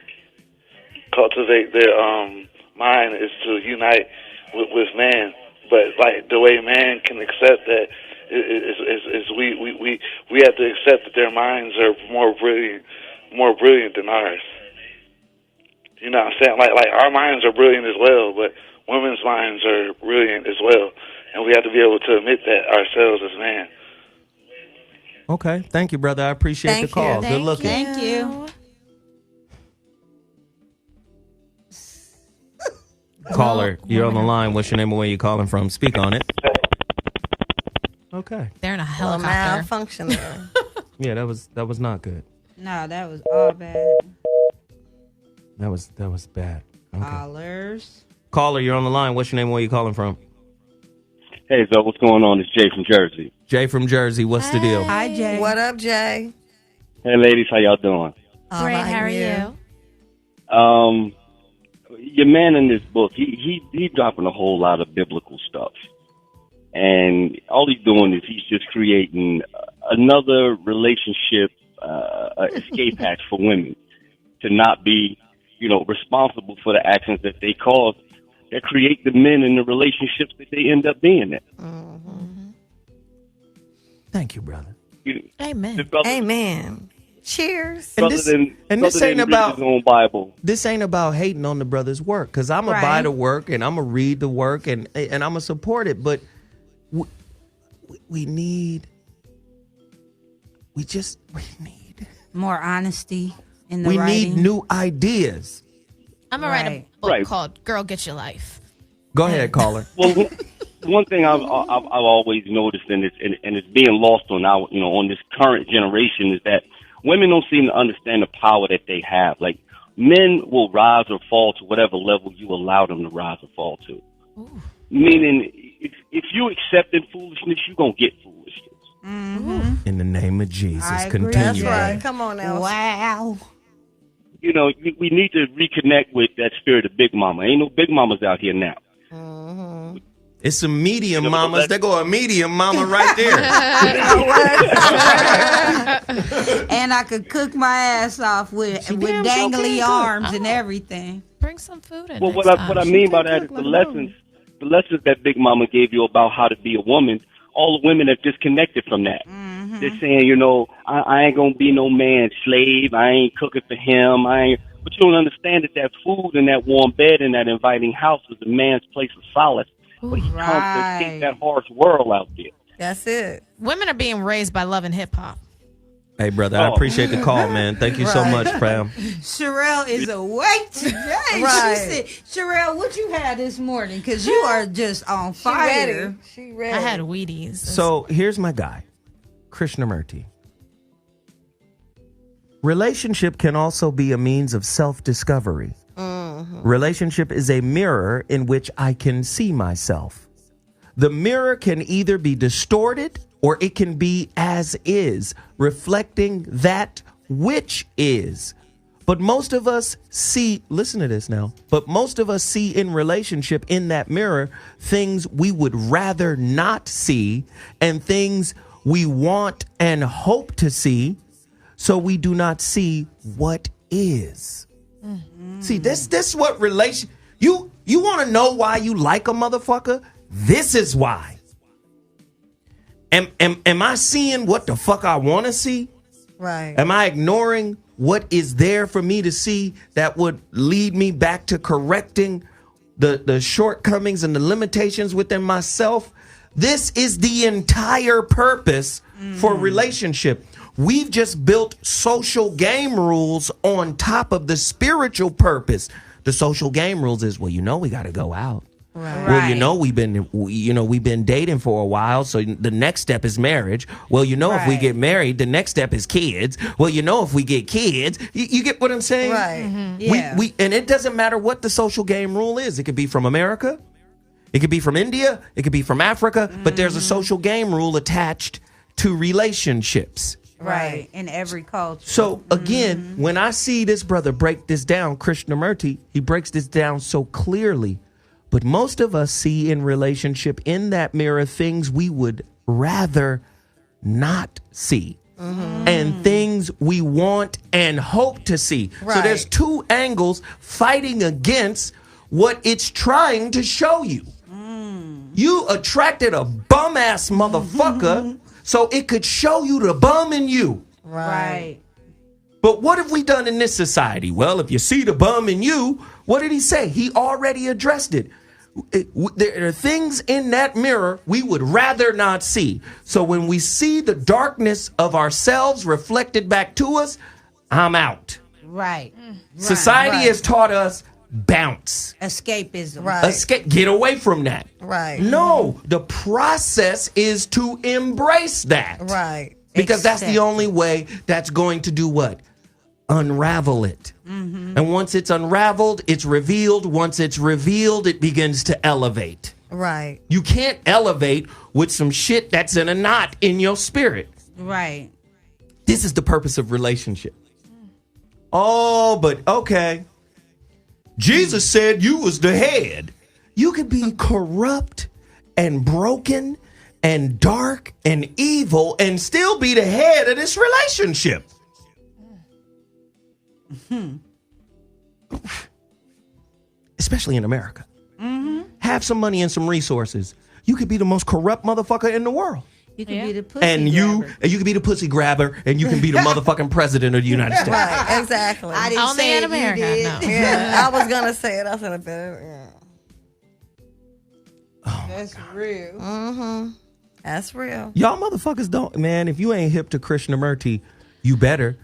their mind is to unite with man. But like the way man can accept that is we have to accept that their minds are more brilliant than ours. You know what I'm saying? Like our minds are brilliant as well, but women's minds are brilliant as well, and we have to be able to admit that ourselves as man. Okay. Thank you, brother. I appreciate the call. Good looking. Thank you. Caller, you're on the line. What's your name and where you calling from? Speak on it. Okay. They're in a Well, helicopter. malfunction there. Yeah, that was not good. No, that was all bad. That was bad. Okay. Callers. Caller, you're on the line. What's your name? Where you calling from? Hey, Zoe, what's going on? It's Jay from Jersey. Jay from Jersey. What's the deal? Hi, Jay. What up, Jay? Hey, ladies, how y'all doing? Great. How are you? Your man in this book, he dropping a whole lot of biblical stuff. And all he's doing is he's just creating another relationship escape hatch for women to not be, responsible for the actions that they cause that create the men in the relationships that they end up being in. Mm-hmm. Thank you, brother. Amen. Amen. Cheers. And this ain't about Bible. This ain't about hating on the brother's work, because I'm gonna buy the work and I'm gonna read the work and I'm gonna support it. But we need more honesty in the we writing. need new ideas. I'm gonna write a book called "Girl, Get Your Life." Go ahead, caller. Well, one thing I've always noticed, and it's being lost on on this current generation, is that women don't seem to understand the power that they have. Like, men will rise or fall to whatever level you allow them to rise or fall to. Ooh. Meaning, if you accepting foolishness, you're going to get foolishness. Mm-hmm. In the name of Jesus, continue. That's right. Come on now. Wow. We need to reconnect with that spirit of Big Mama. Ain't no Big Mamas out here now. Mm-hmm. It's some medium mamas. There go a medium mama right there. And I could cook my ass off with dangly arms and everything. Bring some food in. Well, what I mean by that is the lessons that Big Mama gave you about how to be a woman. All the women have disconnected from that. Mm-hmm. They're saying, I ain't gonna be no man's slave. I ain't cooking for him. But you don't understand that food and that warm bed and that inviting house is a man's place of solace. But he comes to escape that harsh world out there. That's it. Women are being raised by loving hip hop. Hey, brother, I appreciate the call, man. Thank you so much, fam. Sherelle is awake today. Right. She said, Sherelle, what you had this morning? Because you are just on fire. She ready. I had Wheaties. So here's my guy, Krishnamurti. Relationship can also be a means of self-discovery. Mm-hmm. Relationship is a mirror in which I can see myself. The mirror can either be distorted or it can be as is, reflecting that which is. But most of us see, listen to this now, but most of us see in relationship, in that mirror, things we would rather not see and things we want and hope to see, so we do not see what is. Mm-hmm. See, this what relation, you want to know why you like a motherfucker? This is why. Am I seeing what the fuck I want to see? Right. Am I ignoring what is there for me to see that would lead me back to correcting the shortcomings and the limitations within myself? This is the entire purpose for relationship. We've just built social game rules on top of the spiritual purpose. The social game rules is, we got to go out. Right. Well, we've been dating for a while, so the next step is marriage. Well, if we get married, the next step is kids. Well, if we get kids, you get what I'm saying? Right. Mm-hmm. Yeah. We and it doesn't matter what the social game rule is. It could be from America, it could be from India, it could be from Africa, but there's a social game rule attached to relationships. Right. In every culture. So again, when I see this brother break this down, Krishnamurti, he breaks this down so clearly. But most of us see in relationship, in that mirror, things we would rather not see. And things we want and hope to see. Right. So there's two angles fighting against what it's trying to show you. You attracted a bum ass motherfucker so it could show you the bum in you. Right. But what have we done in this society? Well, if you see the bum in you, what did he say? He already addressed it. There are things in that mirror we would rather not see. So when we see the darkness of ourselves reflected back to us, I'm out. Right. Society has taught us bounce. Escapism. Right. Escape. Get away from that. Right. No, the process is to embrace that. Right. Because that's the only way that's going to do what? Unravel it. And once it's unraveled, it's revealed. Once it's revealed, it begins to elevate. Right. You can't elevate with some shit that's in a knot in your spirit. Right. This is the purpose of relationship. Oh, but okay. Jesus said you was the head. You could be corrupt and broken and dark and evil and still be the head of this relationship. Especially in America. Have some money and some resources. You could be the most corrupt motherfucker in the world. You can be the pussy And you can be the pussy grabber, and you can be the motherfucking president of the United States. Right, exactly. I didn't Only say in it, America, you did. no. Yeah, I was gonna say it. I said it better. Yeah. That's real. Mm-hmm. That's real. Y'all motherfuckers don't, man, if you ain't hip to Krishnamurti, you better.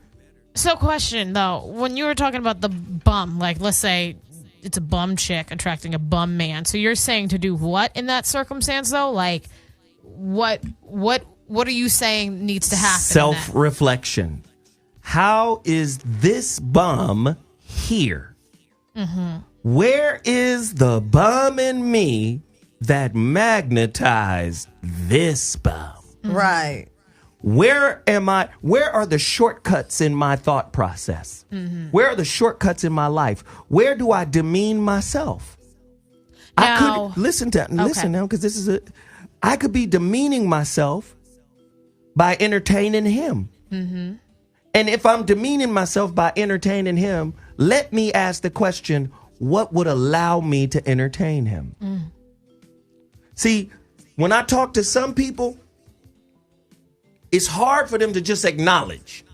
So, question though, when you were talking about the bum, like let's say it's a bum chick attracting a bum man. So you're saying to do what in that circumstance though? Like what are you saying needs to happen? Self-reflection. How is this bum here? Where is the bum in me that magnetized this bum? Right. Where am I? Where are the shortcuts in my thought process? Where are the shortcuts in my life? Where do I demean myself? I could listen now, because this is I could be demeaning myself by entertaining him. And if I'm demeaning myself by entertaining him, let me ask the question, what would allow me to entertain him? See, when I talk to some people, it's hard for them to just acknowledge.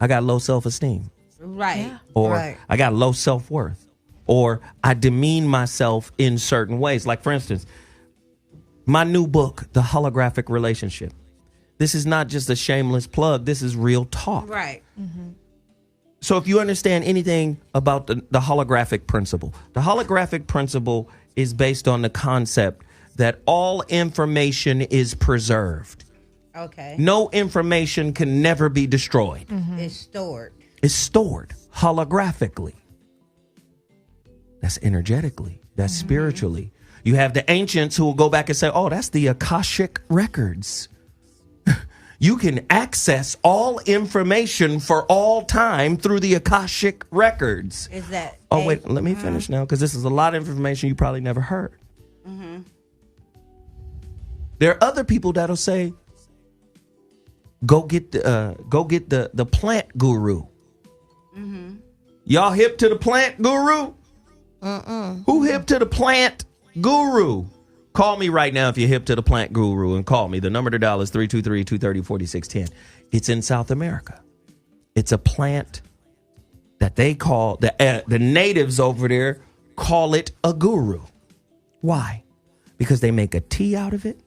I got low self-esteem. Right. Or I got low self-worth. Or I demean myself in certain ways. Like, for instance, my new book, The Holographic Relationship. This is not just a shameless plug. This is real talk. Right. So if you understand anything about the holographic principle, the holographic principle is based on the concept that all information is preserved. Okay. No information can never be destroyed. It's stored. It's stored holographically. That's energetically. That's spiritually. You have the ancients who will go back and say, oh, that's the Akashic records. You can access all information for all time through the Akashic records. Is that? Oh, wait, let me finish now, because this is a lot of information you probably never heard. There are other people that'll say, go get the plant guru. Y'all hip to the plant guru? Who hip to the plant guru? Call me right now if you're hip to the plant guru, and call me. The number to dial is 323-230-4610. It's in South America. It's a plant that they call, the natives over there call it a guru. Why? Because they make a tea out of it.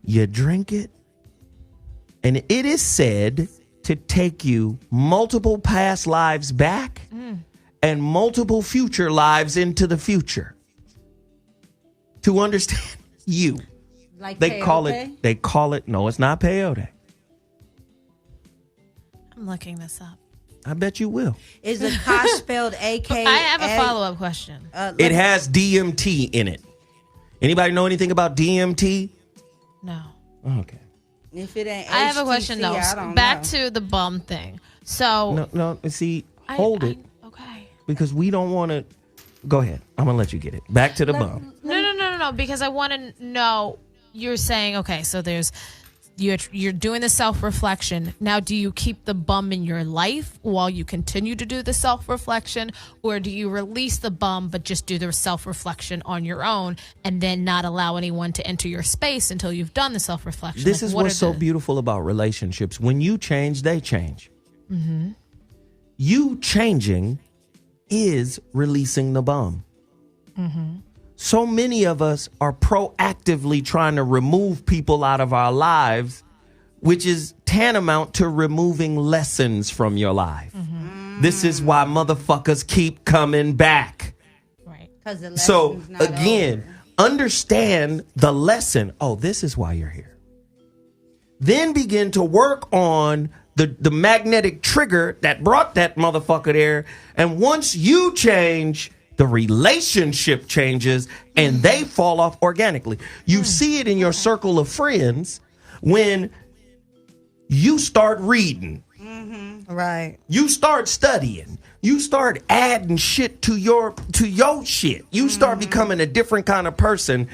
You drink it. And it is said to take you multiple past lives back and multiple future lives into the future. To understand you. Like they call it, no, it's not peyote. I'm looking this up. I bet you will. Is Akash spelled A-K? I have a follow-up question. It has DMT in it. Anybody know anything about DMT? No. Okay. If it ain't I have a HTC, question though. I don't Back know. to the bum thing. So No, see, hold it. Okay. Because we don't want to. Go ahead. I'm going to let you get it. Back to the bum. No, because I want to know, you're saying, okay, so you're doing the self-reflection. Now, do you keep the bum in your life while you continue to do the self-reflection, or do you release the bum but just do the self-reflection on your own and then not allow anyone to enter your space until you've done the self-reflection? This is what's so beautiful about relationships. When you change, they change. You changing is releasing the bum. So many of us are proactively trying to remove people out of our lives, which is tantamount to removing lessons from your life. This is why motherfuckers keep coming back. Right. So again, understand the lesson. Oh, this is why you're here. Then begin to work on the magnetic trigger that brought that motherfucker there. And once you change, the relationship changes and they fall off organically. You see it in your circle of friends when you start reading. Right. You start studying. You start adding shit to your shit. You start becoming a different kind of person.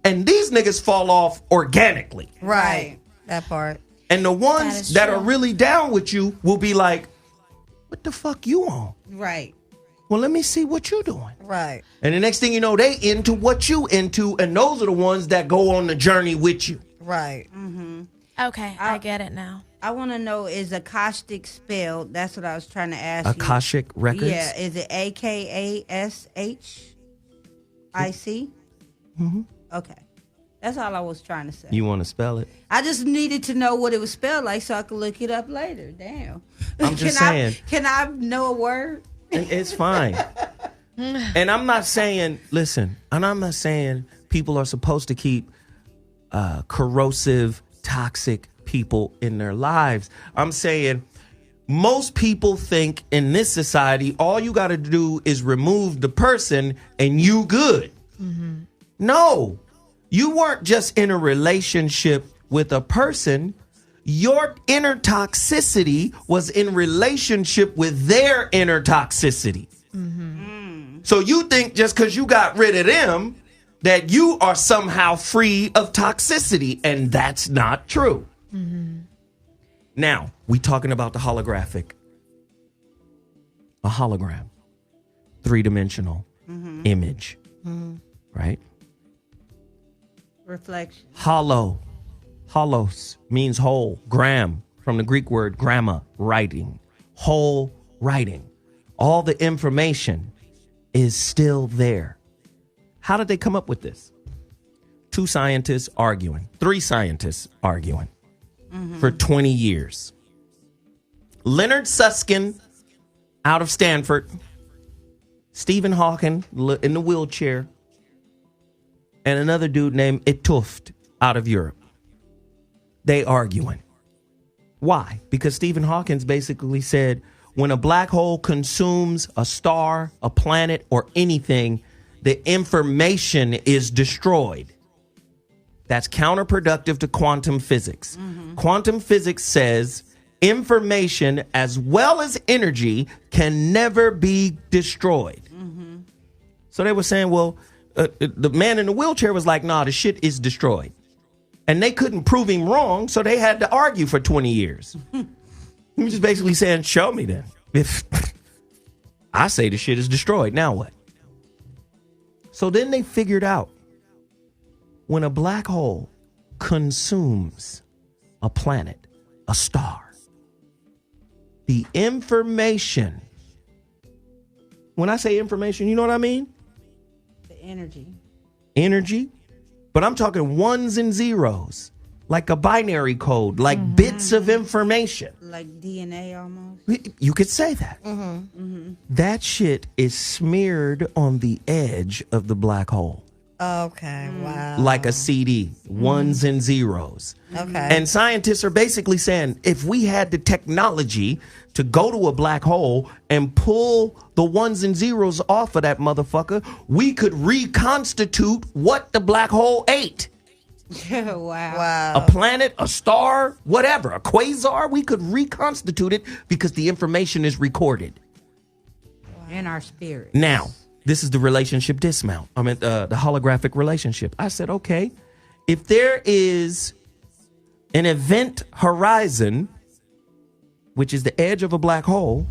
And these niggas fall off organically. Right. That part. And the ones that are really down with you will be like, what the fuck you on? Right. Well, let me see what you doing. Right. And the next thing you know, they into what you into. And those are the ones that go on the journey with you. Right. Okay, I get it now. I want to know, is Akashic spelled? That's what I was trying to ask Akashic you. Records? Yeah. Is it AKASHIC? Okay. That's all I was trying to say. You want to spell it? I just needed to know what it was spelled like so I could look it up later. Damn. I'm just saying. Can I know a word? It's fine. And I'm not saying, listen, and I'm not saying people are supposed to keep corrosive, toxic people in their lives. I'm saying most people think in this society, all you got to do is remove the person and you good. No, you weren't just in a relationship with a person. Your inner toxicity was in relationship with their inner toxicity. So you think just because you got rid of them that you are somehow free of toxicity, and that's not true. Now, we talking about the holographic. A hologram. 3-dimensional image. Right? Reflection. Hollow. Holos means whole. Gram, from the Greek word gramma, writing. Whole writing. All the information is still there. How did they come up with this? 2 scientists arguing. 3 scientists arguing for 20 years. Leonard Susskind out of Stanford. Stephen Hawking in the wheelchair. And another dude named Etoft out of Europe. They arguing. Why? Because Stephen Hawking basically said when a black hole consumes a star, a planet, or anything, the information is destroyed. That's counterproductive to quantum physics. Quantum physics says information as well as energy can never be destroyed. So they were saying, well, the man in the wheelchair was like, nah, the shit is destroyed. And they couldn't prove him wrong, so they had to argue for 20 years. He was just basically saying, show me then. If I say the shit is destroyed, now what? So then they figured out when a black hole consumes a planet, a star, the information, when I say information, you know what I mean? The energy. Energy. But I'm talking ones and zeros, like a binary code, like bits of information. Like DNA almost. You could say that. That shit is smeared on the edge of the black hole. Okay, wow. Like a CD, ones and zeros. Okay. And scientists are basically saying if we had the technology to go to a black hole and pull the ones and zeros off of that motherfucker, we could reconstitute what the black hole ate. Wow. A planet, a star, whatever, a quasar, we could reconstitute it because the information is recorded. In our spirit. Now, this is the relationship dismount. I mean, the holographic relationship. I said, okay, if there is an event horizon, which is the edge of a black hole,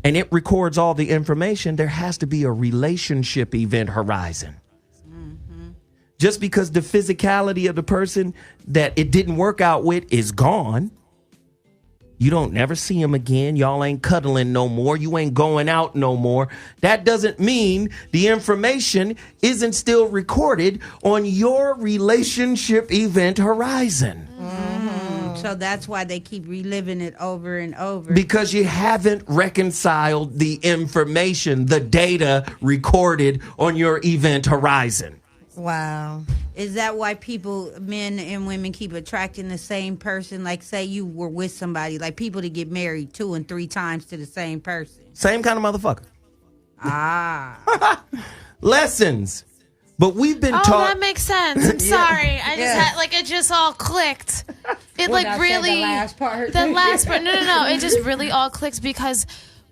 and it records all the information, there has to be a relationship event horizon. Just because the physicality of the person that it didn't work out with is gone, you don't never see him again. Y'all ain't cuddling no more. You ain't going out no more. That doesn't mean the information isn't still recorded on your relationship event horizon. So that's why they keep reliving it over and over. Because you haven't reconciled the information, the data recorded on your event horizon. Wow. Is that why men and women keep attracting the same person? Like, say you were with somebody, like people that get married 2 and 3 times to the same person. Same kind of motherfucker. Ah. Lessons. But we've been taught. Oh, that makes sense. I'm sorry. I just had, like, it just all clicked. It, When like, I said really. the last part. The last part. No. It just really all clicks because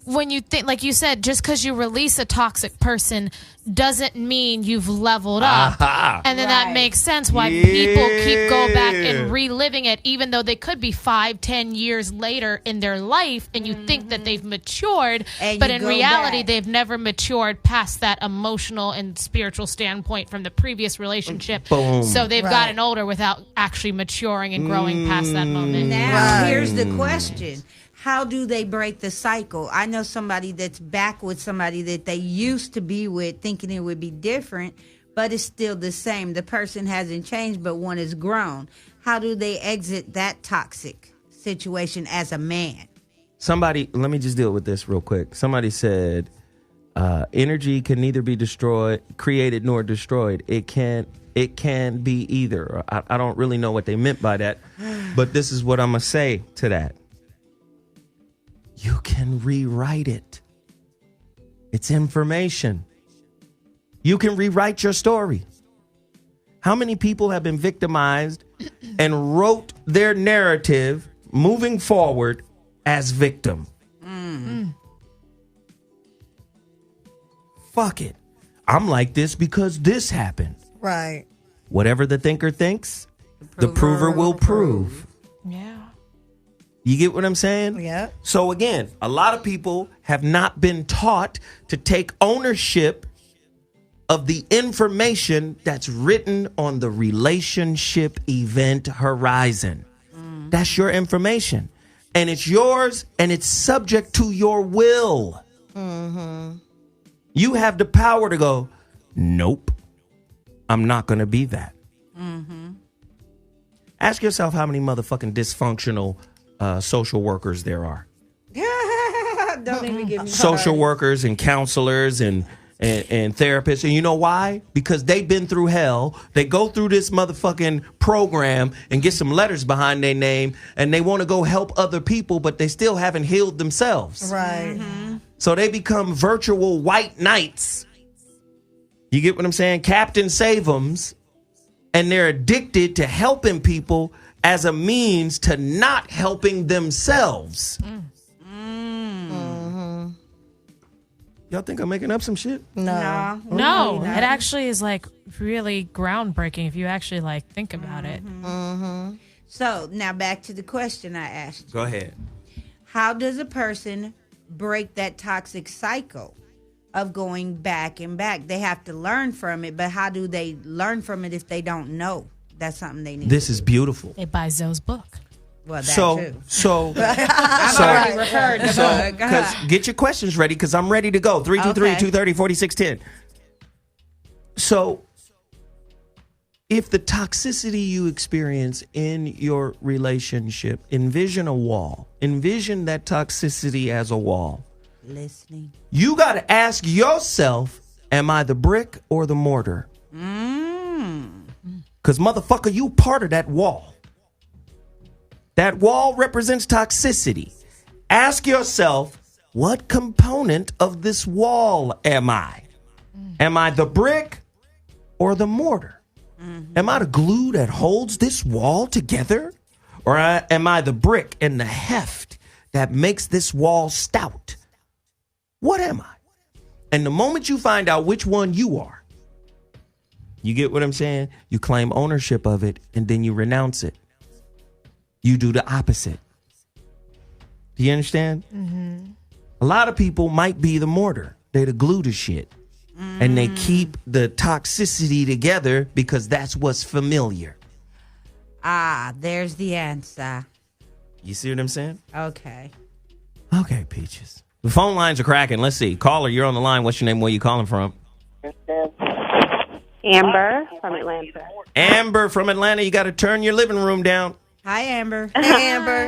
when you think, like you said, just because you release a toxic person doesn't mean you've leveled up. And then that makes sense why people keep go back and reliving it, even though they could be 5-10 years later in their life, and you think that they've matured, And but you in go reality, back. they've never matured past that emotional and spiritual standpoint from the previous relationship. Boom. So they've gotten older without actually maturing and growing past that moment. Now, here's the question. How do they break the cycle? I know somebody that's back with somebody that they used to be with thinking it would be different, but it's still the same. The person hasn't changed, but one has grown. How do they exit that toxic situation as a man? Somebody, let me just deal with this real quick. Somebody said, energy can neither be created nor destroyed. It can be either. I don't really know what they meant by that, but this is what I'm going to say to that. You can rewrite it. It's information. You can rewrite your story. How many people have been victimized and wrote their narrative moving forward as victim? Fuck it. I'm like this because this happened. Right. Whatever the thinker thinks, the prover will prove. Yeah. You get what I'm saying? Yeah. So again, a lot of people have not been taught to take ownership of the information that's written on the relationship event horizon. That's your information. And it's yours, and it's subject to your will. You have the power to go, nope, I'm not going to be that. Ask yourself how many motherfucking dysfunctional social workers there are. Don't even get me Social workers and counselors and therapists. And you know why? Because they've been through hell. They go through this motherfucking program and get some letters behind their name, and they want to go help other people, but they still haven't healed themselves. Right. So they become virtual white knights. You get what I'm saying? Captain Save-ems. And they're addicted to helping people as a means to not helping themselves. Y'all think I'm making up some shit? No. No, it actually is like really groundbreaking if you actually like think about it. So now back to the question I asked you. Go ahead. How does a person break that toxic cycle of going back and back? They have to learn from it, but how do they learn from it if they don't know that's something they need? This is beautiful. They buy Zoe's book. Well, that too. I've already referred to the book. Get your questions ready because I'm ready to go. 323-230-4610. So if the toxicity you experience in your relationship, envision a wall. Envision that toxicity as a wall. Listening. You got to ask yourself, am I the brick or the mortar? Because motherfucker, you part of that wall. That wall represents toxicity. Ask yourself, what component of this wall am I? Am I the brick or the mortar? Am I the glue that holds this wall together? Or am I the brick and the heft that makes this wall stout? What am I? And the moment you find out which one you are, you get what I'm saying? You claim ownership of it and then you renounce it. You do the opposite. Do you understand? A lot of people might be the mortar. They the glue to shit. And they keep the toxicity together because that's what's familiar. There's the answer. You see what I'm saying? Okay. Okay, Peaches. The phone lines are cracking. Let's see. Caller, you're on the line. What's your name? Where you calling from? Amber from Atlanta. Amber from Atlanta. You got to turn your living room down. Hi, Amber. Hey, Amber.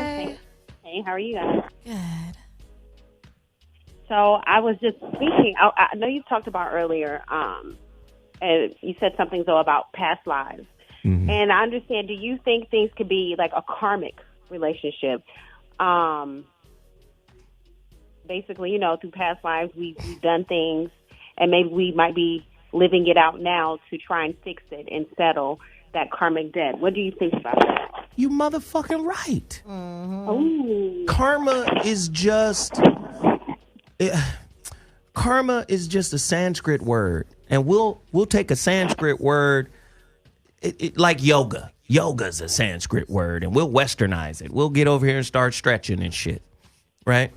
Hey, how are you guys? Good. So I was just thinking, I know you talked about earlier and you said something though about past lives. Mm-hmm. And I understand. Do you think things could be like a karmic relationship? Basically, you know, through past lives, we've done things, and maybe we might be living it out now to try and fix it and settle that karmic debt. What do you think about that? You motherfucking right. Ooh. Karma is just a Sanskrit word, and we'll take a Sanskrit word, like yoga. Yoga's a Sanskrit word, and we'll westernize it. We'll get over here and start stretching and shit, right?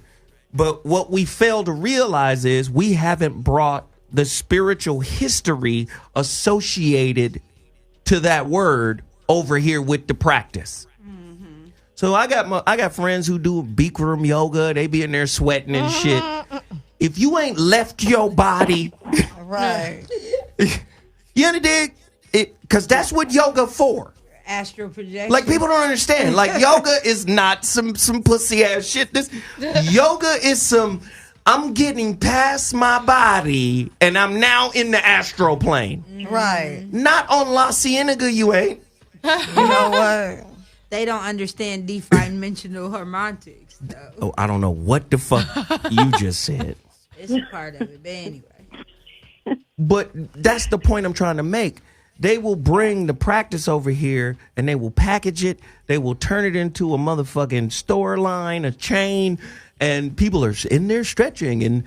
But what we fail to realize is we haven't brought the spiritual history associated to that word over here with the practice. So I got friends who do Bikram yoga. They be in there sweating and shit. If you ain't left your body, Right. you understand? Because that's what yoga for. Astral projection. Like, people don't understand. Like, yoga is not some pussy ass shit. This yoga is some, I'm getting past my body and I'm now in the astral plane. Right. Not on La Cienega, you ain't. You know what? They don't understand dimensional harmonics, though. Oh, I don't know what the fuck you just said. It's a part of it, but anyway. But that's the point I'm trying to make. They will bring the practice over here and they will package it. They will turn it into a motherfucking store line, a chain, and people are in there stretching.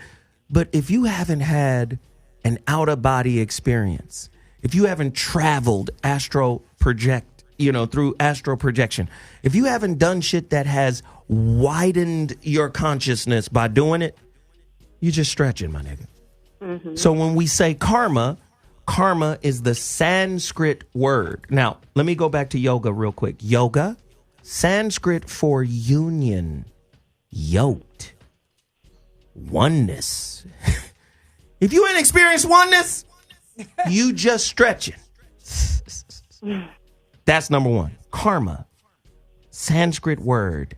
But if you haven't had an out of body experience, if you haven't traveled through astral projection, if you haven't done shit that has widened your consciousness by doing it, you're just stretching, my nigga. Mm-hmm. So when we say karma is the Sanskrit word. Now, let me go back to yoga real quick. Yoga, Sanskrit for union, yoked, oneness. If you ain't experienced oneness, you just stretching. That's number one. Karma, Sanskrit word,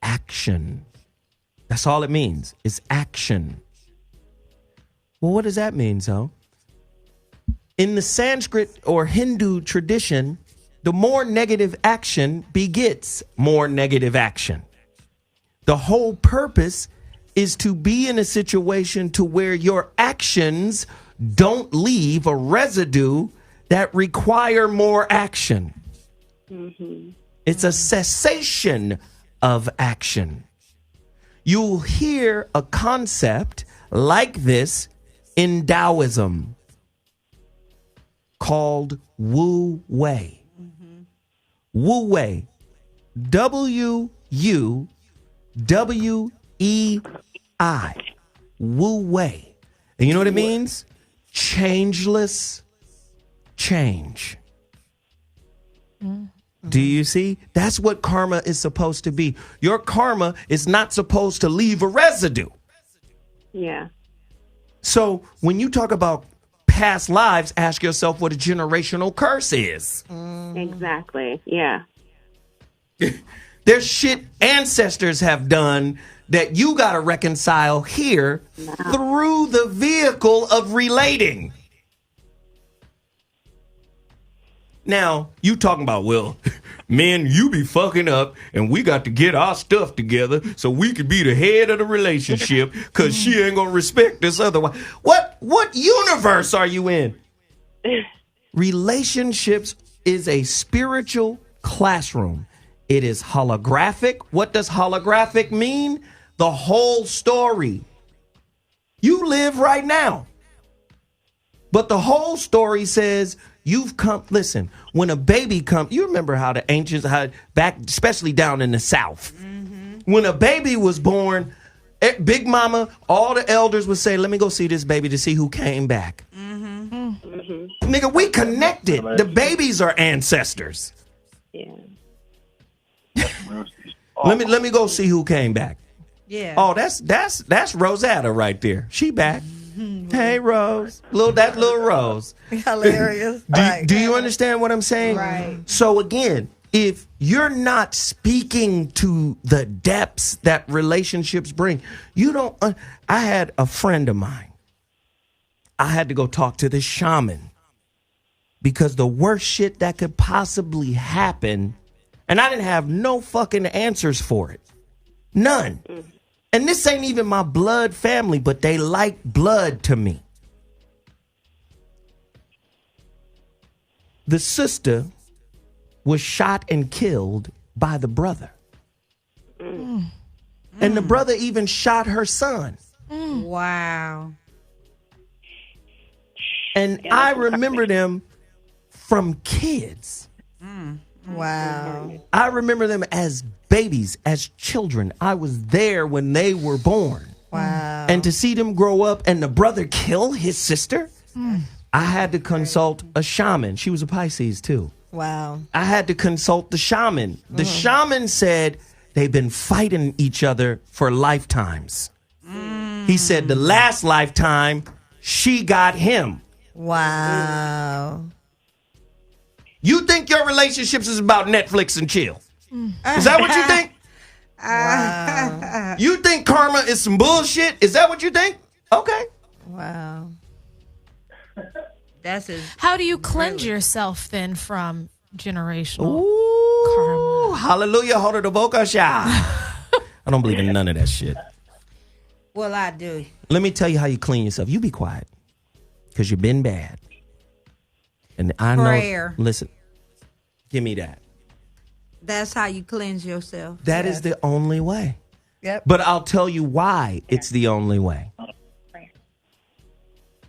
action. That's all it means, is action. Well, what does that mean, so? In the Sanskrit or Hindu tradition, the more negative action begets more negative action. The whole purpose is to be in a situation to where your actions don't leave a residue that require more action. Mm-hmm. It's a cessation of action. You'll hear a concept like this in Taoism called Wu Wei. Mm-hmm. Wu Wei. W-U-W-E-I. Wu Wei. And you know what it means? Changeless change. Do you see? That's what karma is supposed to be. Your karma is not supposed to leave a residue. Yeah. So when you talk about past lives, ask yourself what a generational curse is. Exactly. Yeah. There's shit ancestors have done that you got to reconcile here through the vehicle of relating. Now, you talking about, well, man, you be fucking up and we got to get our stuff together so we could be the head of the relationship because she ain't going to respect us otherwise. What universe are you in? Relationships is a spiritual classroom. It is holographic. What does holographic mean? The whole story. You live right now. But the whole story says you've come. Listen, when a baby comes, you remember how the ancients, back, especially down in the South, when a baby was born, Big Mama, all the elders would say, let me go see this baby to see who came back. Nigga, we connected. The babies are ancestors. Yeah. Let me go see who came back. Yeah. Oh, that's Rosetta right there. She back. Hey, Rose. That little Rose. Hilarious. Do you understand what I'm saying? Right. So again, if you're not speaking to the depths that relationships bring, you don't. I had a friend of mine. I had to go talk to this shaman because the worst shit that could possibly happen, and I didn't have no fucking answers for it. None. And this ain't even my blood family, but they like blood to me. The sister was shot and killed by the brother. And the brother even shot her son. Wow. And I remember them from kids. Wow. I remember them as babies, as children. I was there when they were born. Wow. And to see them grow up and the brother kill his sister, I had to consult a shaman. She was a Pisces too. Wow. I had to consult the shaman. The shaman said they've been fighting each other for lifetimes. He said the last lifetime, she got him. Wow. You think your relationships is about Netflix and chill? Is that what you think? Wow. You think karma is some bullshit? Is that what you think? Okay. Wow. How do you cleanse yourself then from generational karma? Hallelujah. Hold it the vocal shot. I don't believe in none of that shit. Well, I do. Let me tell you how you clean yourself. You be quiet. Because you've been bad. And I Prayer. know. Listen. Give me that. That's how you cleanse yourself. That is the only way. Yep. But I'll tell you why it's the only way.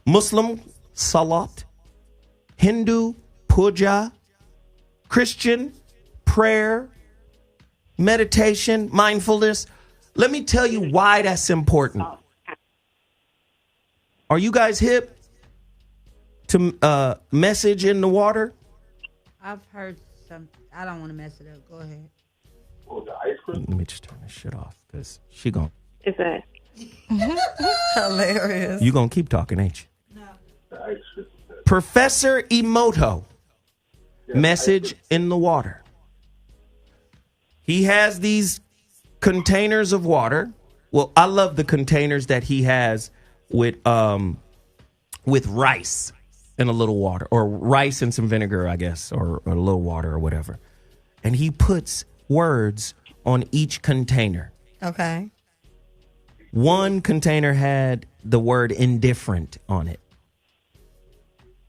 Muslim, salat. Hindu, puja. Christian, prayer. Meditation, mindfulness. Let me tell you why that's important. Are you guys hip to message in the water? I've heard some. I don't want to mess it up. Go ahead. Let me just turn this shit off because she gon' Is that hilarious? You gonna keep talking, ain't you? No. Professor Emoto, message in the water. He has these containers of water. Well, I love the containers that he has with rice and a little water, or rice and some vinegar, I guess, or a little water or whatever. And he puts words on each container. Okay. One container had the word indifferent on it.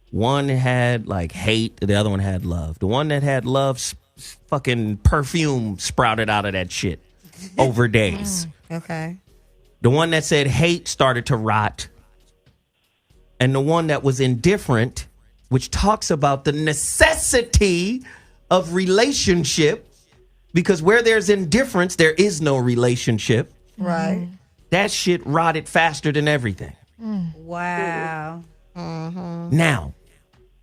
One had like hate. The other one had love. The one that had love, fucking perfume sprouted out of that shit over days. Okay. The one that said hate started to rot. And the one that was indifferent, which talks about the necessity of relationship, because where there's indifference, there is no relationship. Right. That shit rotted faster than everything. Wow. Now,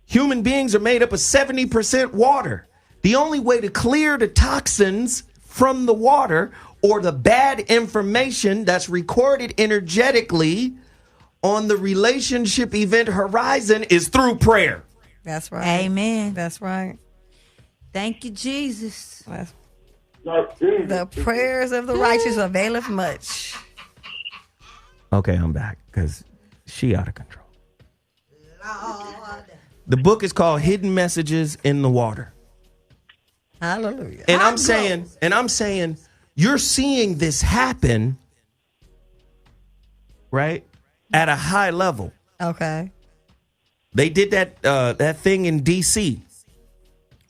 human beings are made up of 70% water. The only way to clear the toxins from the water or the bad information that's recorded energetically on the relationship event horizon is through prayer. That's right. Amen. That's right. Thank you, Jesus. The prayers of the righteous availeth much. Okay, I'm back because she out of control. The book is called Hidden Messages in the Water. Hallelujah. And I'm saying, you're seeing this happen, right? At a high level. Okay. They did that thing in DC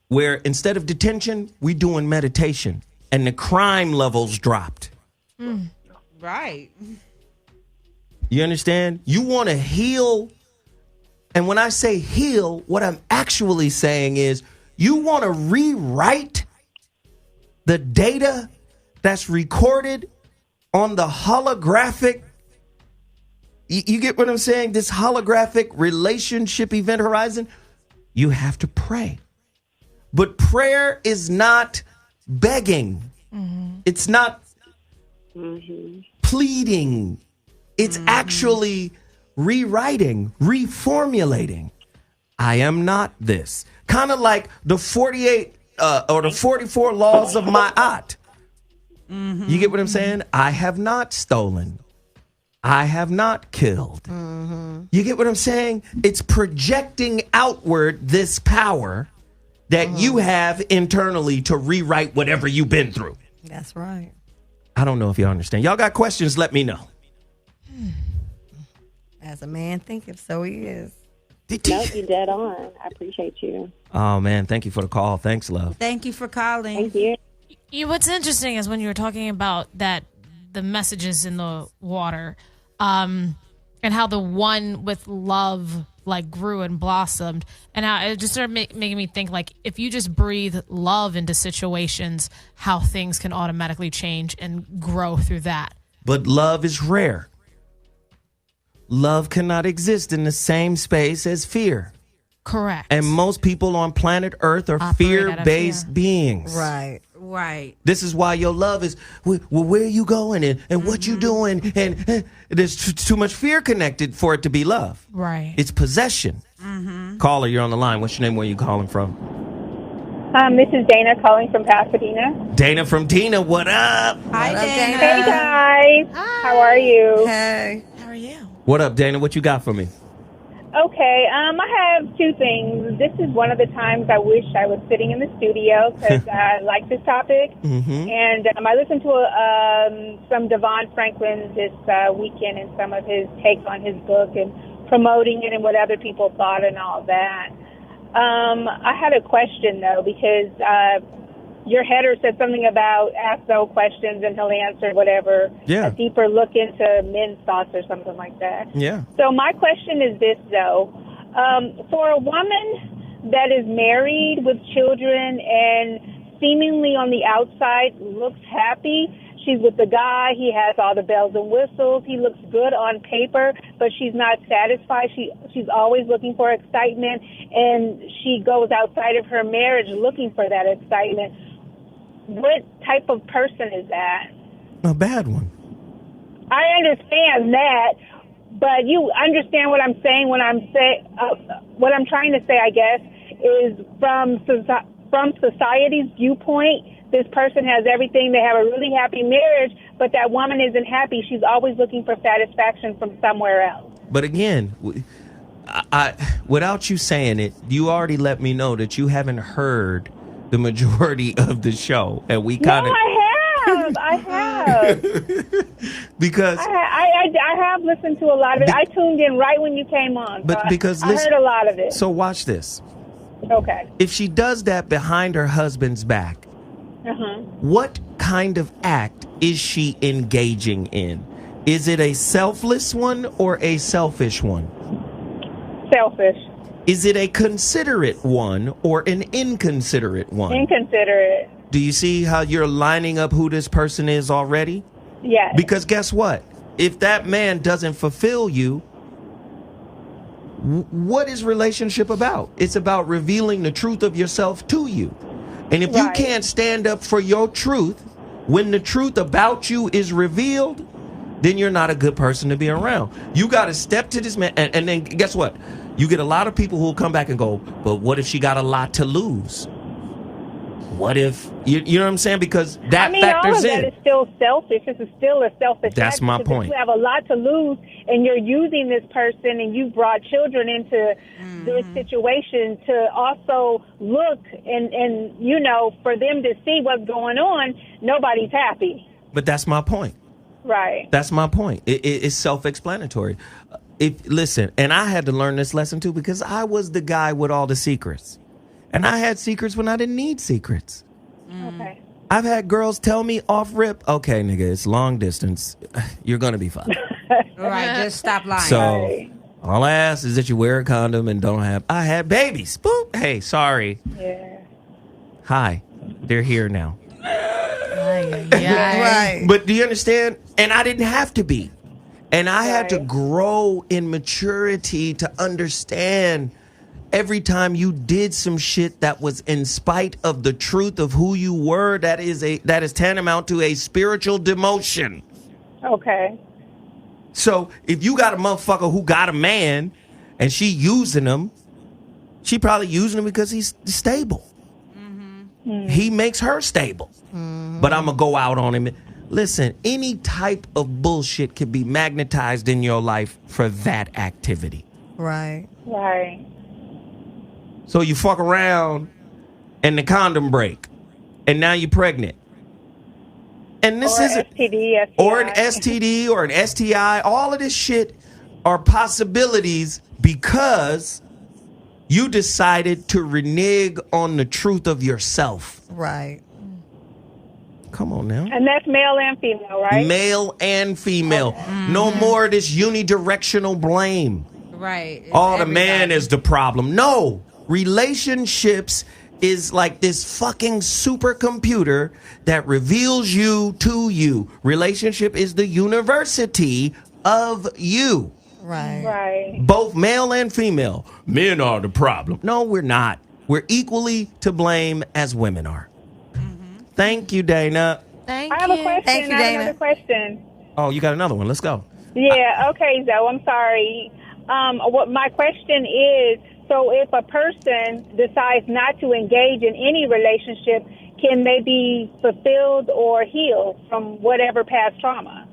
where instead of detention, we doing meditation and the crime levels dropped. Right. You understand? You want to heal. And when I say heal, what I'm actually saying is you want to rewrite the data that's recorded on the holographic. You get what I'm saying? This holographic relationship event horizon. You have to pray. But prayer is not begging. It's not pleading. It's actually rewriting, reformulating. I am not this. Kind of like the 48 or the 44 laws of Ma'at. You get what I'm saying? I have not stolen. I have not killed. You get what I'm saying? It's projecting outward this power that you have internally to rewrite whatever you've been through. That's right. I don't know if y'all understand. Y'all got questions, let me know. As a man thinketh, so he is. No, you're dead on. I appreciate you. Oh, man. Thank you for the call. Thanks, love. Thank you for calling. Thank you. What's interesting is when you were talking about that, the messages in the water, and how the one with love like grew and blossomed, and how it just started making me think, like, if you just breathe love into situations, how things can automatically change and grow through that. But love is rare. Love cannot exist in the same space as fear. Correct. And most people on planet Earth are fear-based beings. Right. Right. This is why your love is, well, where are you going and what you doing? And there's too much fear connected for it to be love. Right. It's possession. Caller, you're on the line. What's your name? Where are you calling from? This is Dana calling from Pasadena. Dana from Dina. What up? Hi, Dana. Hey, guys. Hi. How are you? Hey. How are you? What up, Dana? What you got for me? Okay, I have two things. This is one of the times I wish I was sitting in the studio because I like this topic. And I listened to some Devon Franklin this weekend and some of his takes on his book and promoting it and what other people thought and all that. I had a question, though, because your header said something about ask no questions and he'll answer whatever. Yeah. A deeper look into men's thoughts or something like that. Yeah. So my question is this, though. For a woman that is married with children and seemingly on the outside looks happy, she's with the guy, he has all the bells and whistles, he looks good on paper, but she's not satisfied. She's always looking for excitement, and she goes outside of her marriage looking for that excitement. What type of person is that? A bad one. I understand that, but you understand what I'm saying when I'm what I'm trying to say, I guess, is from society's viewpoint, this person has everything. They have a really happy marriage, but that woman isn't happy. She's always looking for satisfaction from somewhere else. But again, I without you saying it, you already let me know that you haven't heard the majority of the show, and we kind of. No, I have. Because I have listened to a lot of it. I tuned in right when you came on. But because I heard a lot of it. So watch this. Okay. If she does that behind her husband's back, what kind of act is she engaging in? Is it a selfless one or a selfish one? Selfish. Is it a considerate one or an inconsiderate one? Inconsiderate. Do you see how you're lining up who this person is already? Yes. Because guess what? If that man doesn't fulfill you, what is relationship about? It's about revealing the truth of yourself to you. And if you can't stand up for your truth when the truth about you is revealed, then you're not a good person to be around. You got to step to this man. And then guess what? You get a lot of people who will come back and go, but what if she got a lot to lose? What if, you know what I'm saying? Because that factors all of that is still selfish. This is still a selfish That's act, my because point. if you have a lot to lose and you're using this person and you brought children into this situation to also look and, you know, for them to see what's going on, nobody's happy. But that's my point. Right. That's my point. It's self-explanatory. Listen, and I had to learn this lesson too because I was the guy with all the secrets. And I had secrets when I didn't need secrets. Okay. I've had girls tell me off rip, okay, nigga, it's long distance. You're going to be fine. Right, just stop lying. So all I ask is that you wear a condom and don't have, I had babies. Boop. Hey, sorry. Yeah. Hi. They're here now. Right. But do you understand? And I didn't have to be. And I had to grow in maturity to understand every time you did some shit that was in spite of the truth of who you were, that is tantamount to a spiritual demotion. Okay. So if you got a motherfucker who got a man and she using him, she probably using him because he's stable. He makes her stable. But I'm going to go out on him. Listen, any type of bullshit can be magnetized in your life for that activity. Right. Right. So you fuck around and the condom break, and now you're pregnant. And this is STD, or an STD or an STI. All of this shit are possibilities because you decided to renege on the truth of yourself. Right. Come on now. And that's male and female, right? Male and female. No more of this unidirectional blame. Right. It's Oh, the everybody. man is the problem. No. Relationships is like this fucking supercomputer that reveals you to you. Relationship is the university of you. Right. Right. Both male and female. Men are the problem. No, we're not. We're equally to blame as women are. Thank you, Dana. Thank I have a question. Thank you, I have Dana. another question. Oh, you got another one. Let's go. Yeah, okay, Zoe, I'm sorry. What my question is, so if a person decides not to engage in any relationship, can they be fulfilled or healed from whatever past trauma?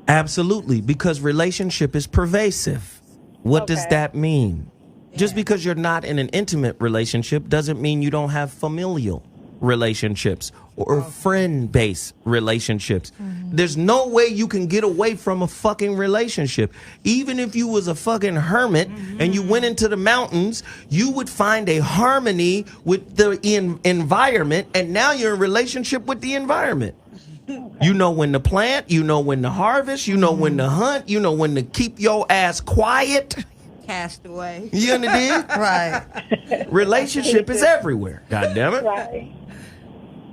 Absolutely, because relationship is pervasive. What does that mean? Just because you're not in an intimate relationship doesn't mean you don't have familial relationships or friend-based relationships. There's no way you can get away from a fucking relationship. Even if you was a fucking hermit and you went into the mountains, you would find a harmony with the environment, and now you're in relationship with the environment. You know when to plant, you know when to harvest, you know when to hunt, you know when to keep your ass quiet. Cast away. You understand? Right. Relationship is everywhere. God damn it. Right.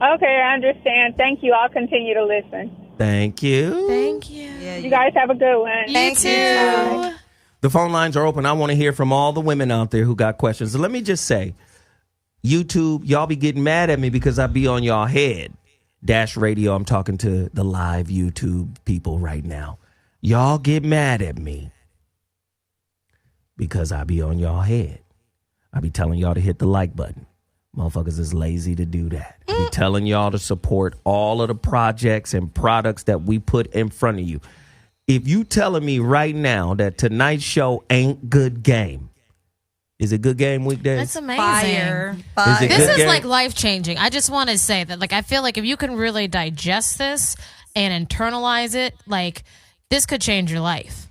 Okay, I understand. Thank you. I'll continue to listen. Thank you. Thank you. You guys have a good one. You too. The phone lines are open. I want to hear from all the women out there who got questions. So let me just say, YouTube, y'all be getting mad at me because I be on y'all head. Dash Radio, I'm talking to the live YouTube people right now. Y'all get mad at me because I be on y'all head. I be telling y'all to hit the like button. Motherfuckers is lazy to do that. I be telling y'all to support all of the projects and products that we put in front of you. If you telling me right now that tonight's show ain't good game, is it good game weekdays? That's amazing. Fire. Is it This good is game? like life changing. I just want to say that, like, I feel like if you can really digest this and internalize it, like, this could change your life.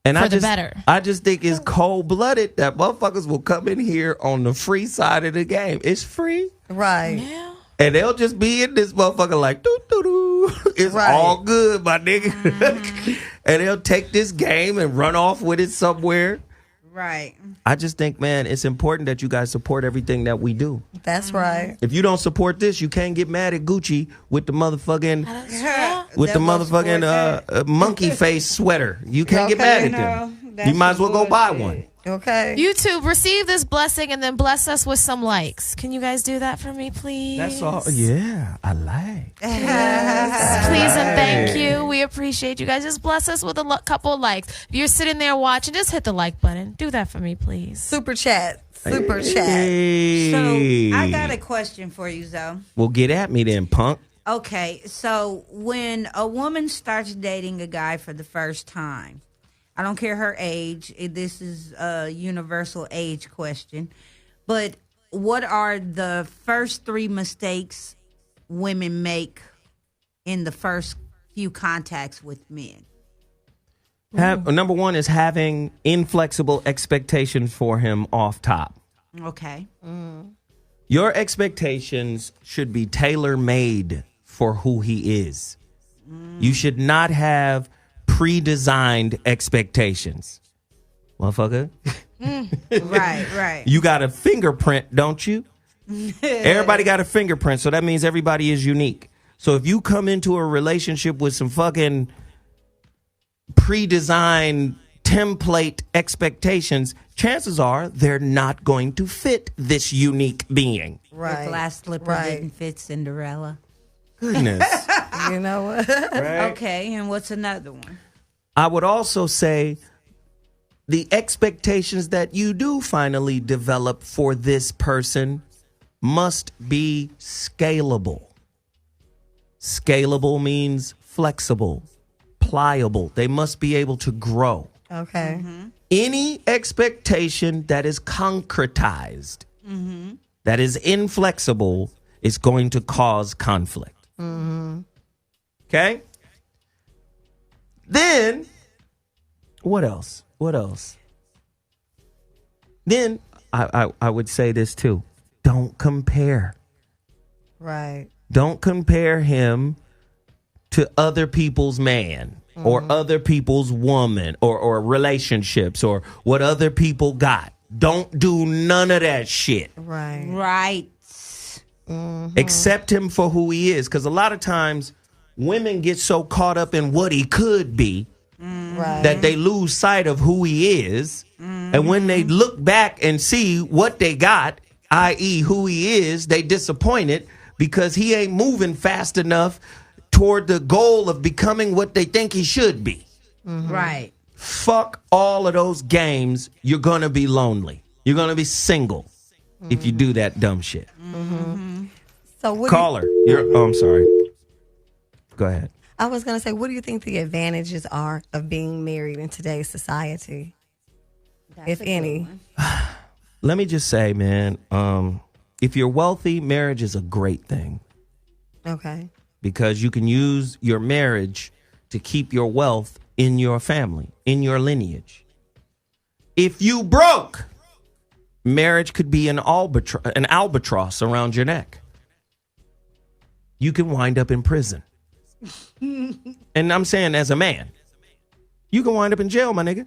And for the better. I just think it's cold-blooded that motherfuckers will come in here on the free side of the game. It's free. Right. Yeah. And they'll just be in this motherfucker like, doo-doo-doo. It's all good, my nigga. And they'll take this game and run off with it somewhere. Right. I just think, man, it's important that you guys support everything that we do. That's right. If you don't support this, you can't get mad at Gucci with the motherfucking monkey face sweater. You can't get mad at them. You might as well go buy one. Okay. YouTube, receive this blessing and then bless us with some likes. Can you guys do that for me, please? That's all. Yeah, I like. Please and thank you. We appreciate you guys. Just bless us with a couple of likes. If you're sitting there watching, just hit the like button. Do that for me, please. Super chat. Super chat. So I got a question for you, Zoe. Well, get at me then, punk. Okay, so when a woman starts dating a guy for the first time, I don't care her age. This is a universal age question. But what are the first 3 mistakes women make in the first few contacts with men? Number 1 is having inflexible expectations for him off top. Okay. Your expectations should be tailor-made for who he is. You should not have pre-designed expectations. Motherfucker. Right. You got a fingerprint, don't you? Everybody got a fingerprint, so that means everybody is unique. So if you come into a relationship with some fucking pre-designed template expectations, chances are they're not going to fit this unique being. The glass slipper didn't fit Cinderella. Goodness. You know what? Right. Okay, and what's another one? I would also say the expectations that you do finally develop for this person must be scalable. Scalable means flexible, pliable. They must be able to grow. Okay. Any expectation that is concretized, that is inflexible, is going to cause conflict. Okay? Then, what else? Then, I would say this too. Don't compare. Right. Don't compare him to other people's man or other people's woman or relationships or what other people got. Don't do none of that shit. Right. Accept him for who he is. Because a lot of times women get so caught up in what he could be that they lose sight of who he is. And when they look back and see what they got, i.e. who he is, they disappointed because he ain't moving fast enough toward the goal of becoming what they think he should be. Right. Fuck all of those games. You're going to be lonely. You're going to be single if you do that dumb shit. So what Caller. I'm sorry. Go ahead. I was going to say, what do you think the advantages are of being married in today's society? If any. Let me just say, man, if you're wealthy, marriage is a great thing. Okay. Because you can use your marriage to keep your wealth in your family, in your lineage. If you broke, marriage could be an albatross around your neck. You can wind up in prison. And I'm saying as a man, you can wind up in jail, my nigga.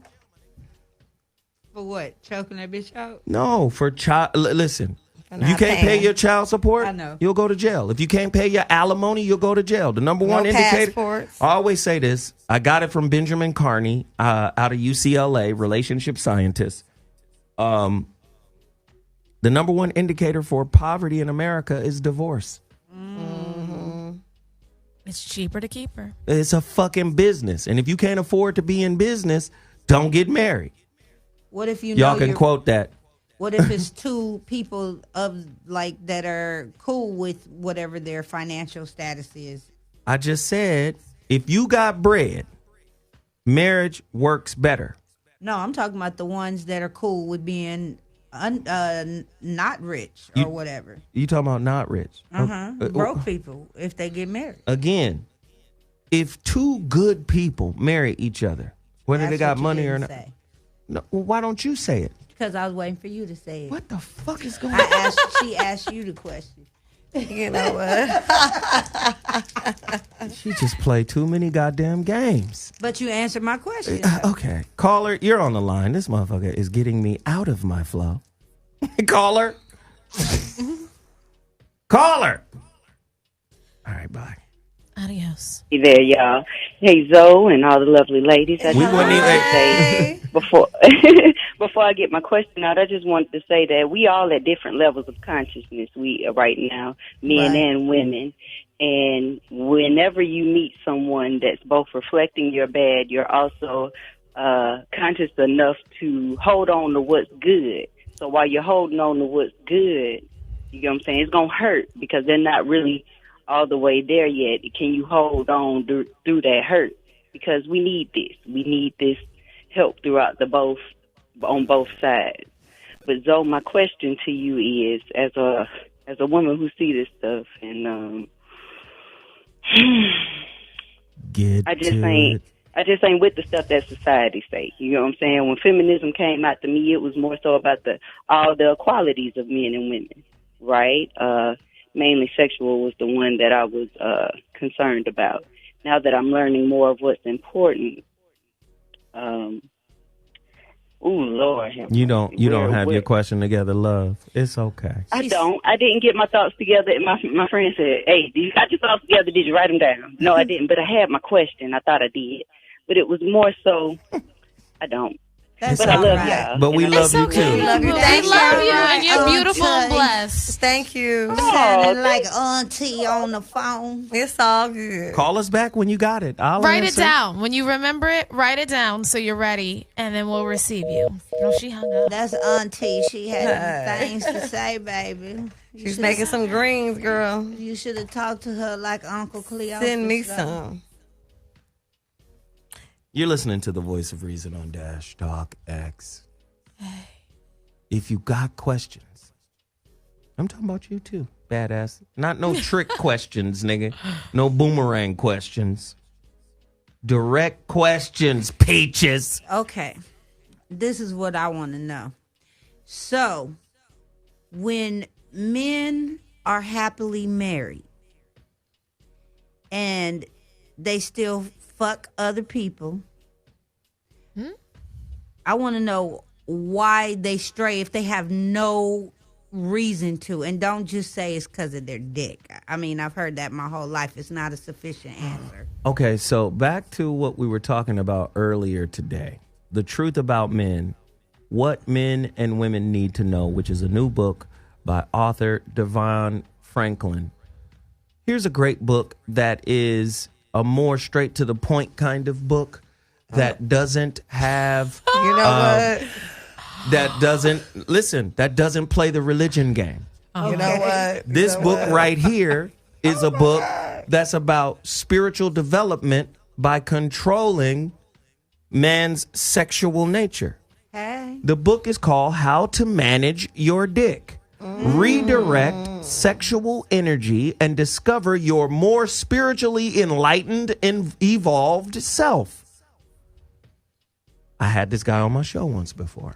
For what? Choking that bitch out? No, for child. Listen, you can't pay your child support, I know. you'll go to jail. If you can't pay your alimony, you'll go to jail. The number one indicator. Passports. I always say this. I got it from Benjamin Carney out of UCLA, relationship scientist. The number one indicator for poverty in America is divorce. It's cheaper to keep her. It's a fucking business. And if you can't afford to be in business, don't get married. What if you know Y'all can quote that. What if it's two people that are cool with whatever their financial status is? I just said, if you got bread, marriage works better. No, I'm talking about the ones that are cool with being not rich or whatever. You talking about not rich? Broke people if they get married. Again, if two good people marry each other, whether That's they got what you money or didn't not, say. no, well, why don't you say it? Because I was waiting for you to say it. What the fuck is going on? She asked you the question. You know what? She just played too many goddamn games. But you answered my question. Okay. Caller, you're on the line. This motherfucker is getting me out of my flow. Caller. Caller. All right, bye. Adios. Hey there, y'all. Hey, Zoe and all the lovely ladies. I just wanted to say before I get my question out, I just wanted to say that we all at different levels of consciousness. We right now, men and women. And whenever you meet someone that's both reflecting your bad, you're also conscious enough to hold on to what's good. So while you're holding on to what's good, you know what I'm saying, it's going to hurt because they're not really all the way there yet. Can you hold on through that hurt? Because we need this. We need this help throughout on both sides. But Zoe, my question to you is, as a woman who see this stuff, and I just ain't with the stuff that society say. You know what I'm saying? When feminism came out to me, it was more so about all the qualities of men and women, right? Mainly sexual was the one that I was concerned about. Now that I'm learning more of what's important, Lord, you don't have your question together, love. It's okay. I don't. I didn't get my thoughts together. And my friend said, "Hey, you got your thoughts together? Did you write them down?" No, I didn't. But I had my question. I thought I did, but it was more so. I don't. But I love y'all. But we love you too. We love you. Thank you. And you're beautiful and blessed. Thank you. Sounding like auntie on the phone. It's all good. Call us back when you got it. I'll Write answer. it down. When you remember it, write it down so you're ready, and then we'll receive you. Girl, she hung up. That's auntie. She had things to say, baby. She's making some greens, girl. You should have talked to her like Uncle Cleo. Send me some. You're listening to the Voice of Reason on Dash Talk X. If you got questions, I'm talking about you too, badass. Not no trick questions, nigga. No boomerang questions. Direct questions, peaches. Okay. This is what I want to know. So, when men are happily married and they still fuck other people, I want to know why they stray if they have no reason to. And don't just say it's because of their dick. I mean, I've heard that my whole life. It's not a sufficient answer. Okay, so back to what we were talking about earlier today. The Truth About Men, What Men and Women Need to Know, which is a new book by author Devon Franklin. Here's a great book that is a more straight to the point kind of book that doesn't have, You know what? that doesn't play the religion game. You know what? This book right here is a book that's about spiritual development by controlling man's sexual nature. Hey. The book is called How to Manage Your Dick. Redirect sexual energy and discover your more spiritually enlightened and evolved self. I had this guy on my show once before.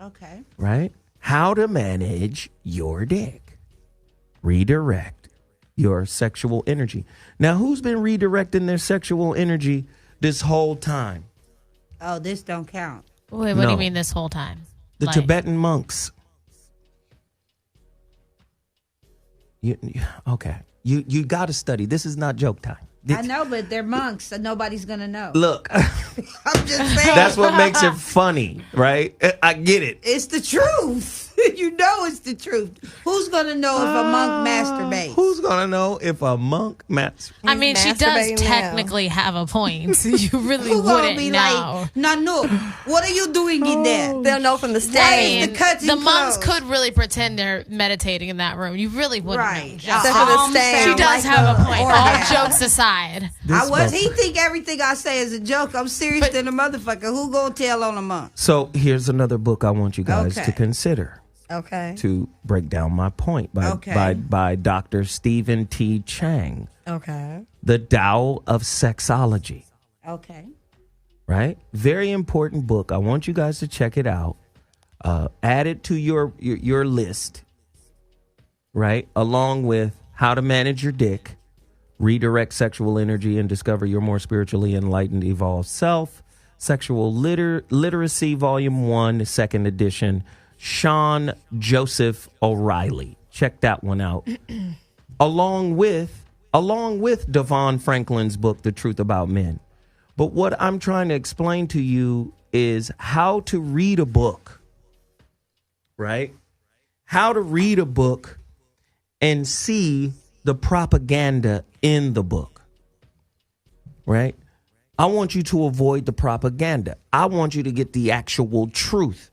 Okay. Right? How to manage your dick. Redirect your sexual energy. Now, who's been redirecting their sexual energy this whole time? Oh, this don't count. Wait, what do you mean this whole time? The Tibetan monks. Okay. You got to study. This is not joke time. I know, but they're monks, so nobody's going to know. Look. I'm just saying. That's what makes it funny, right? I get it. It's the truth. You know it's the truth. Who's going to know if a monk masturbates? Who's going to know if a monk masturbates? I mean, she does technically have a point. You really Who gonna wouldn't be know. like, Nanu, what are you doing in there? They'll know from the I mean, stage. the monks could really pretend they're meditating in that room. You really wouldn't know. Except for the stage. She does Like have a point. All orgasm. jokes aside. He think everything I say is a joke. I'm serious than a motherfucker. Who gonna tell on a monk? So here's another book I want you guys Okay. to consider. Okay. To break down my point by Dr. Stephen T. Chang. Okay. The Tao of Sexology. Okay. Right? Very important book. I want you guys to check it out. Add it to your list. Right? Along with How to Manage Your Dick, Redirect Sexual Energy and Discover Your More Spiritually Enlightened Evolved Self, Sexual Literacy Volume 1, 2nd edition, Sean Joseph O'Reilly. Check that one out. along with Devon Franklin's book, The Truth About Men. But what I'm trying to explain to you is how to read a book, right? How to read a book and see the propaganda in the book, right? I want you to avoid the propaganda. I want you to get the actual truth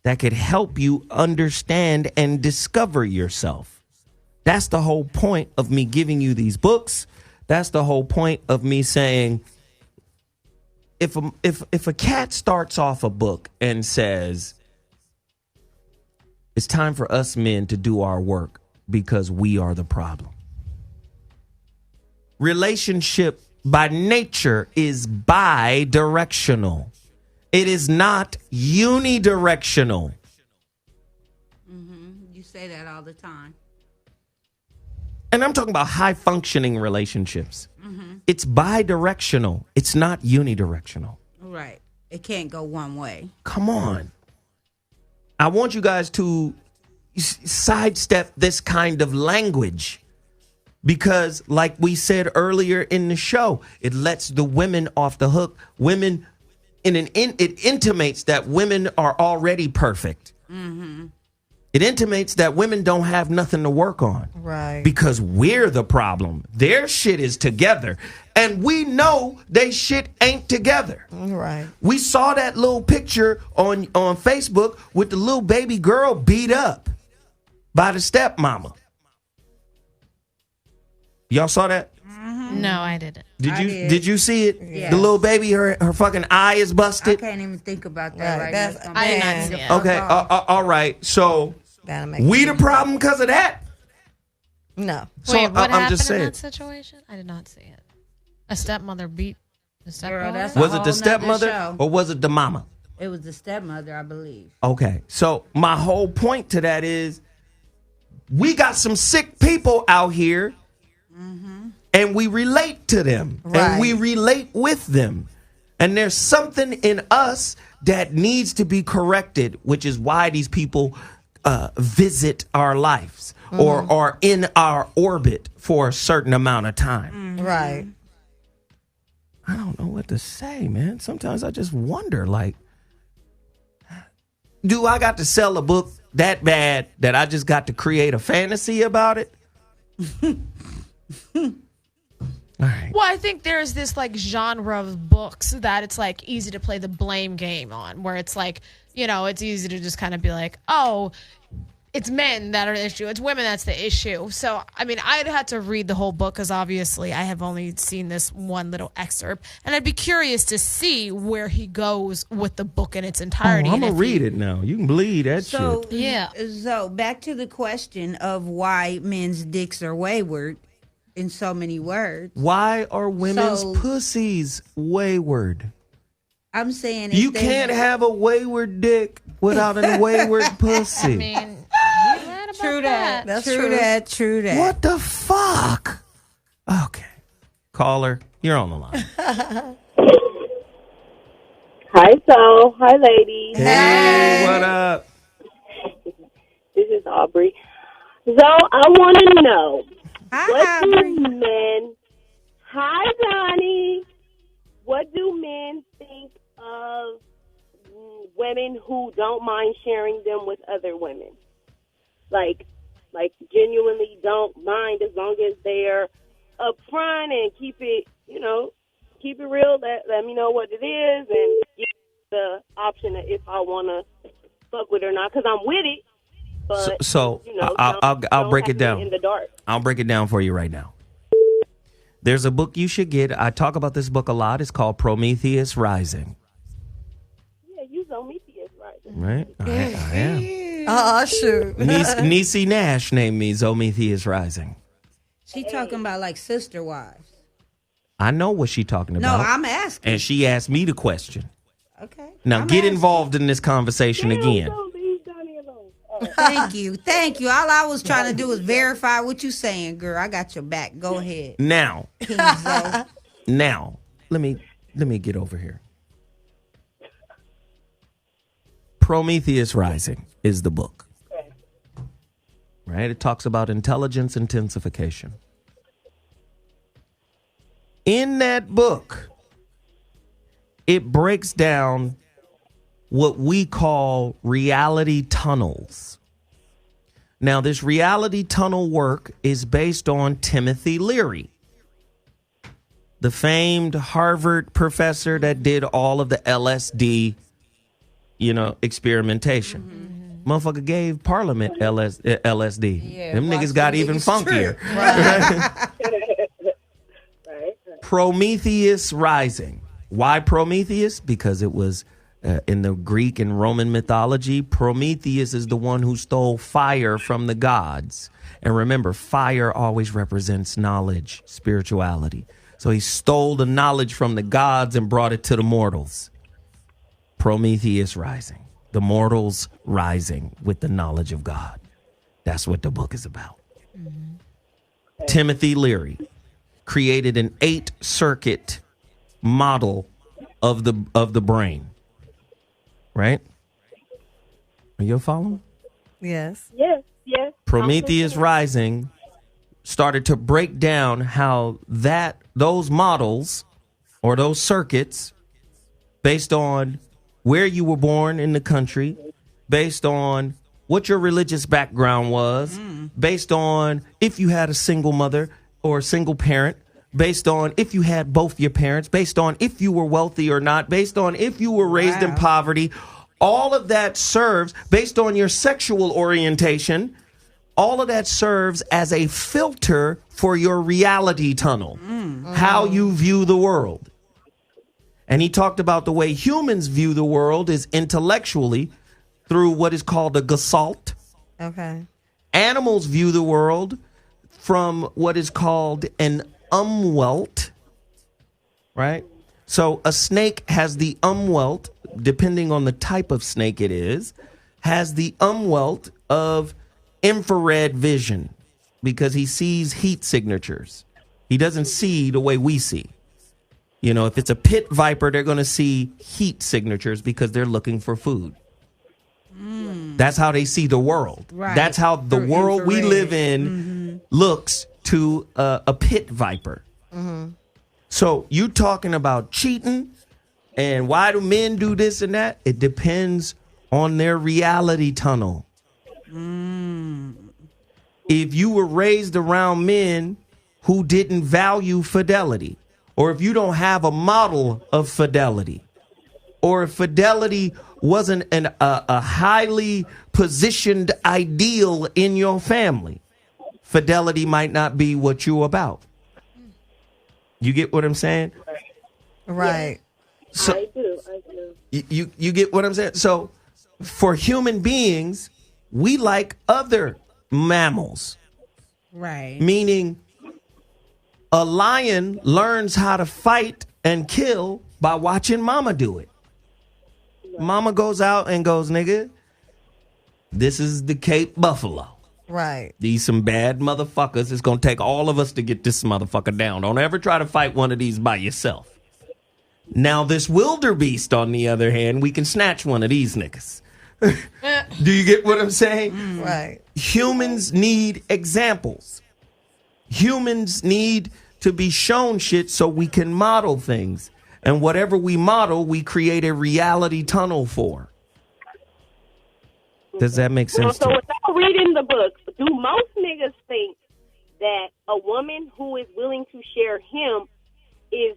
that could help you understand and discover yourself. That's the whole point of me giving you these books. That's the whole point of me saying, if a cat starts off a book and says, it's time for us men to do our work because we are the problem. Relationship by nature is bi-directional. It is not unidirectional. You say that all the time. And I'm talking about high functioning relationships. It's bi-directional. It's not unidirectional. Right. It can't go one way. Come on. I want you guys to sidestep this kind of language because, like we said earlier in the show, it lets the women off the hook. Women, it intimates that women are already perfect. It intimates that women don't have nothing to work on. Right. Because we're the problem. Their shit is together. And we know they shit ain't together. Right. We saw that little picture on Facebook with the little baby girl beat up by the stepmama. Y'all saw that? No, I didn't. Did you see it? Yes. The little baby, her fucking eye is I busted. can't even think about that right now. I did not see it. Okay, all right. So we the problem because of that? No. So Wait, what I'm happened just saying. in that situation? I did not see it. A stepmother beat the stepdaughter? that's a Was it whole the nother stepmother show. or was it the mama? It was the stepmother, I believe. Okay, so my whole point to that is we got some sick people out here and we relate to them and we relate with them. And there's something in us that needs to be corrected, which is why these people visit our lives or are in our orbit for a certain amount of time. Right. I don't know what to say, man. Sometimes I just wonder, like, do I got to sell a book that bad that I just got to create a fantasy about it? All right. Well, I think there's this like genre of books that it's like easy to play the blame game on, where it's like, you know, it's easy to just kind of be like, oh, it's men that are the issue. It's women that's the issue. So, I mean, I'd had to read the whole book because obviously I have only seen this one little excerpt. And I'd be curious to see where he goes with the book in its entirety. I'm And going to if read it now. You can believe that So, shit. Yeah. So, back to the question of why men's dicks are wayward in so many words. Why are women's So- pussies wayward? I'm saying if You they- can't have a wayward dick without a wayward pussy. I mean, you're right about True that. that. True that. What the fuck? Okay. Caller, you're on the line. Hi, so. Hi, ladies. Hey, what up? This is Aubrey. So, I want to know, what do men... Hi, Johnny. What do men think of women who don't mind sharing them with other women? Like genuinely don't mind as long as they're upfront and keep it, keep it real. Let me know what it is and give the option of if I want to fuck with it or not, because I'm with it. But I'll break it down. In the dark. I'll break it down for you right now. There's a book you should get. I talk about this book a lot. It's called Prometheus Rising. Yeah, you Prometheus Rising. Right? I am. Oh, shoot. Niecy Nash named me Zometheus Rising. She talking about like sister wives. I know what she talking No, about. I'm asking. And she asked me the question. Okay. Now get involved in this conversation again. Thank you. All I was trying to do was verify what you saying, girl. I got your back. Go ahead. Now, King Zoe. let me get over here. Prometheus Rising is the book. Right? It talks about intelligence intensification. In that book, it breaks down what we call reality tunnels. Now, this reality tunnel work is based on Timothy Leary, the famed Harvard professor that did all of the LSD, experimentation. Motherfucker gave Parliament LSD. Yeah, Them niggas got even funkier. Prometheus Rising. Why Prometheus? Because it was in the Greek and Roman mythology, Prometheus is the one who stole fire from the gods. And remember, fire always represents knowledge, spirituality. So he stole the knowledge from the gods and brought it to the mortals. Prometheus Rising. The mortals rising with the knowledge of God. That's what the book is about. Mm-hmm. Timothy Leary created an 8-circuit model of the brain. Right? Are you following? Yes. Yes. Prometheus Rising started to break down how those models or those circuits, based on where you were born in the country, based on what your religious background was, based on if you had a single mother or a single parent, based on if you had both your parents, based on if you were wealthy or not, based on if you were raised in poverty. All of that serves, based on your sexual orientation, all of that serves as a filter for your reality tunnel, how you view the world. And he talked about the way humans view the world is intellectually through what is called a gestalt. Okay. Animals view the world from what is called an umwelt, right? So a snake has the umwelt, depending on the type of snake it is, has the umwelt of infrared vision because he sees heat signatures. He doesn't see the way we see. You know, if it's a pit viper, they're going to see heat signatures because they're looking for food. That's how they see the world. Right. That's how the Or world we infrared. live in looks to a pit viper. So you talking about cheating and why do men do this and that? It depends on their reality tunnel. If you were raised around men who didn't value fidelity, or if you don't have a model of fidelity, or if fidelity wasn't a highly positioned ideal in your family, fidelity might not be what you're about. You get what I'm saying? Right. So, I do. You get what I'm saying? So for human beings, we like other mammals. Right. Meaning a lion learns how to fight and kill by watching mama do it. Mama goes out and goes, nigga, this is the Cape Buffalo. Right. These some bad motherfuckers. It's going to take all of us to get this motherfucker down. Don't ever try to fight one of these by yourself. Now, this wildebeest, on the other hand, we can snatch one of these niggas. Do you get what I'm saying? Right. Humans need examples. Humans need to be shown shit so we can model things. And whatever we model, we create a reality tunnel for. Does that make sense? So to you? without reading the books, do most niggas think that a woman who is willing to share him is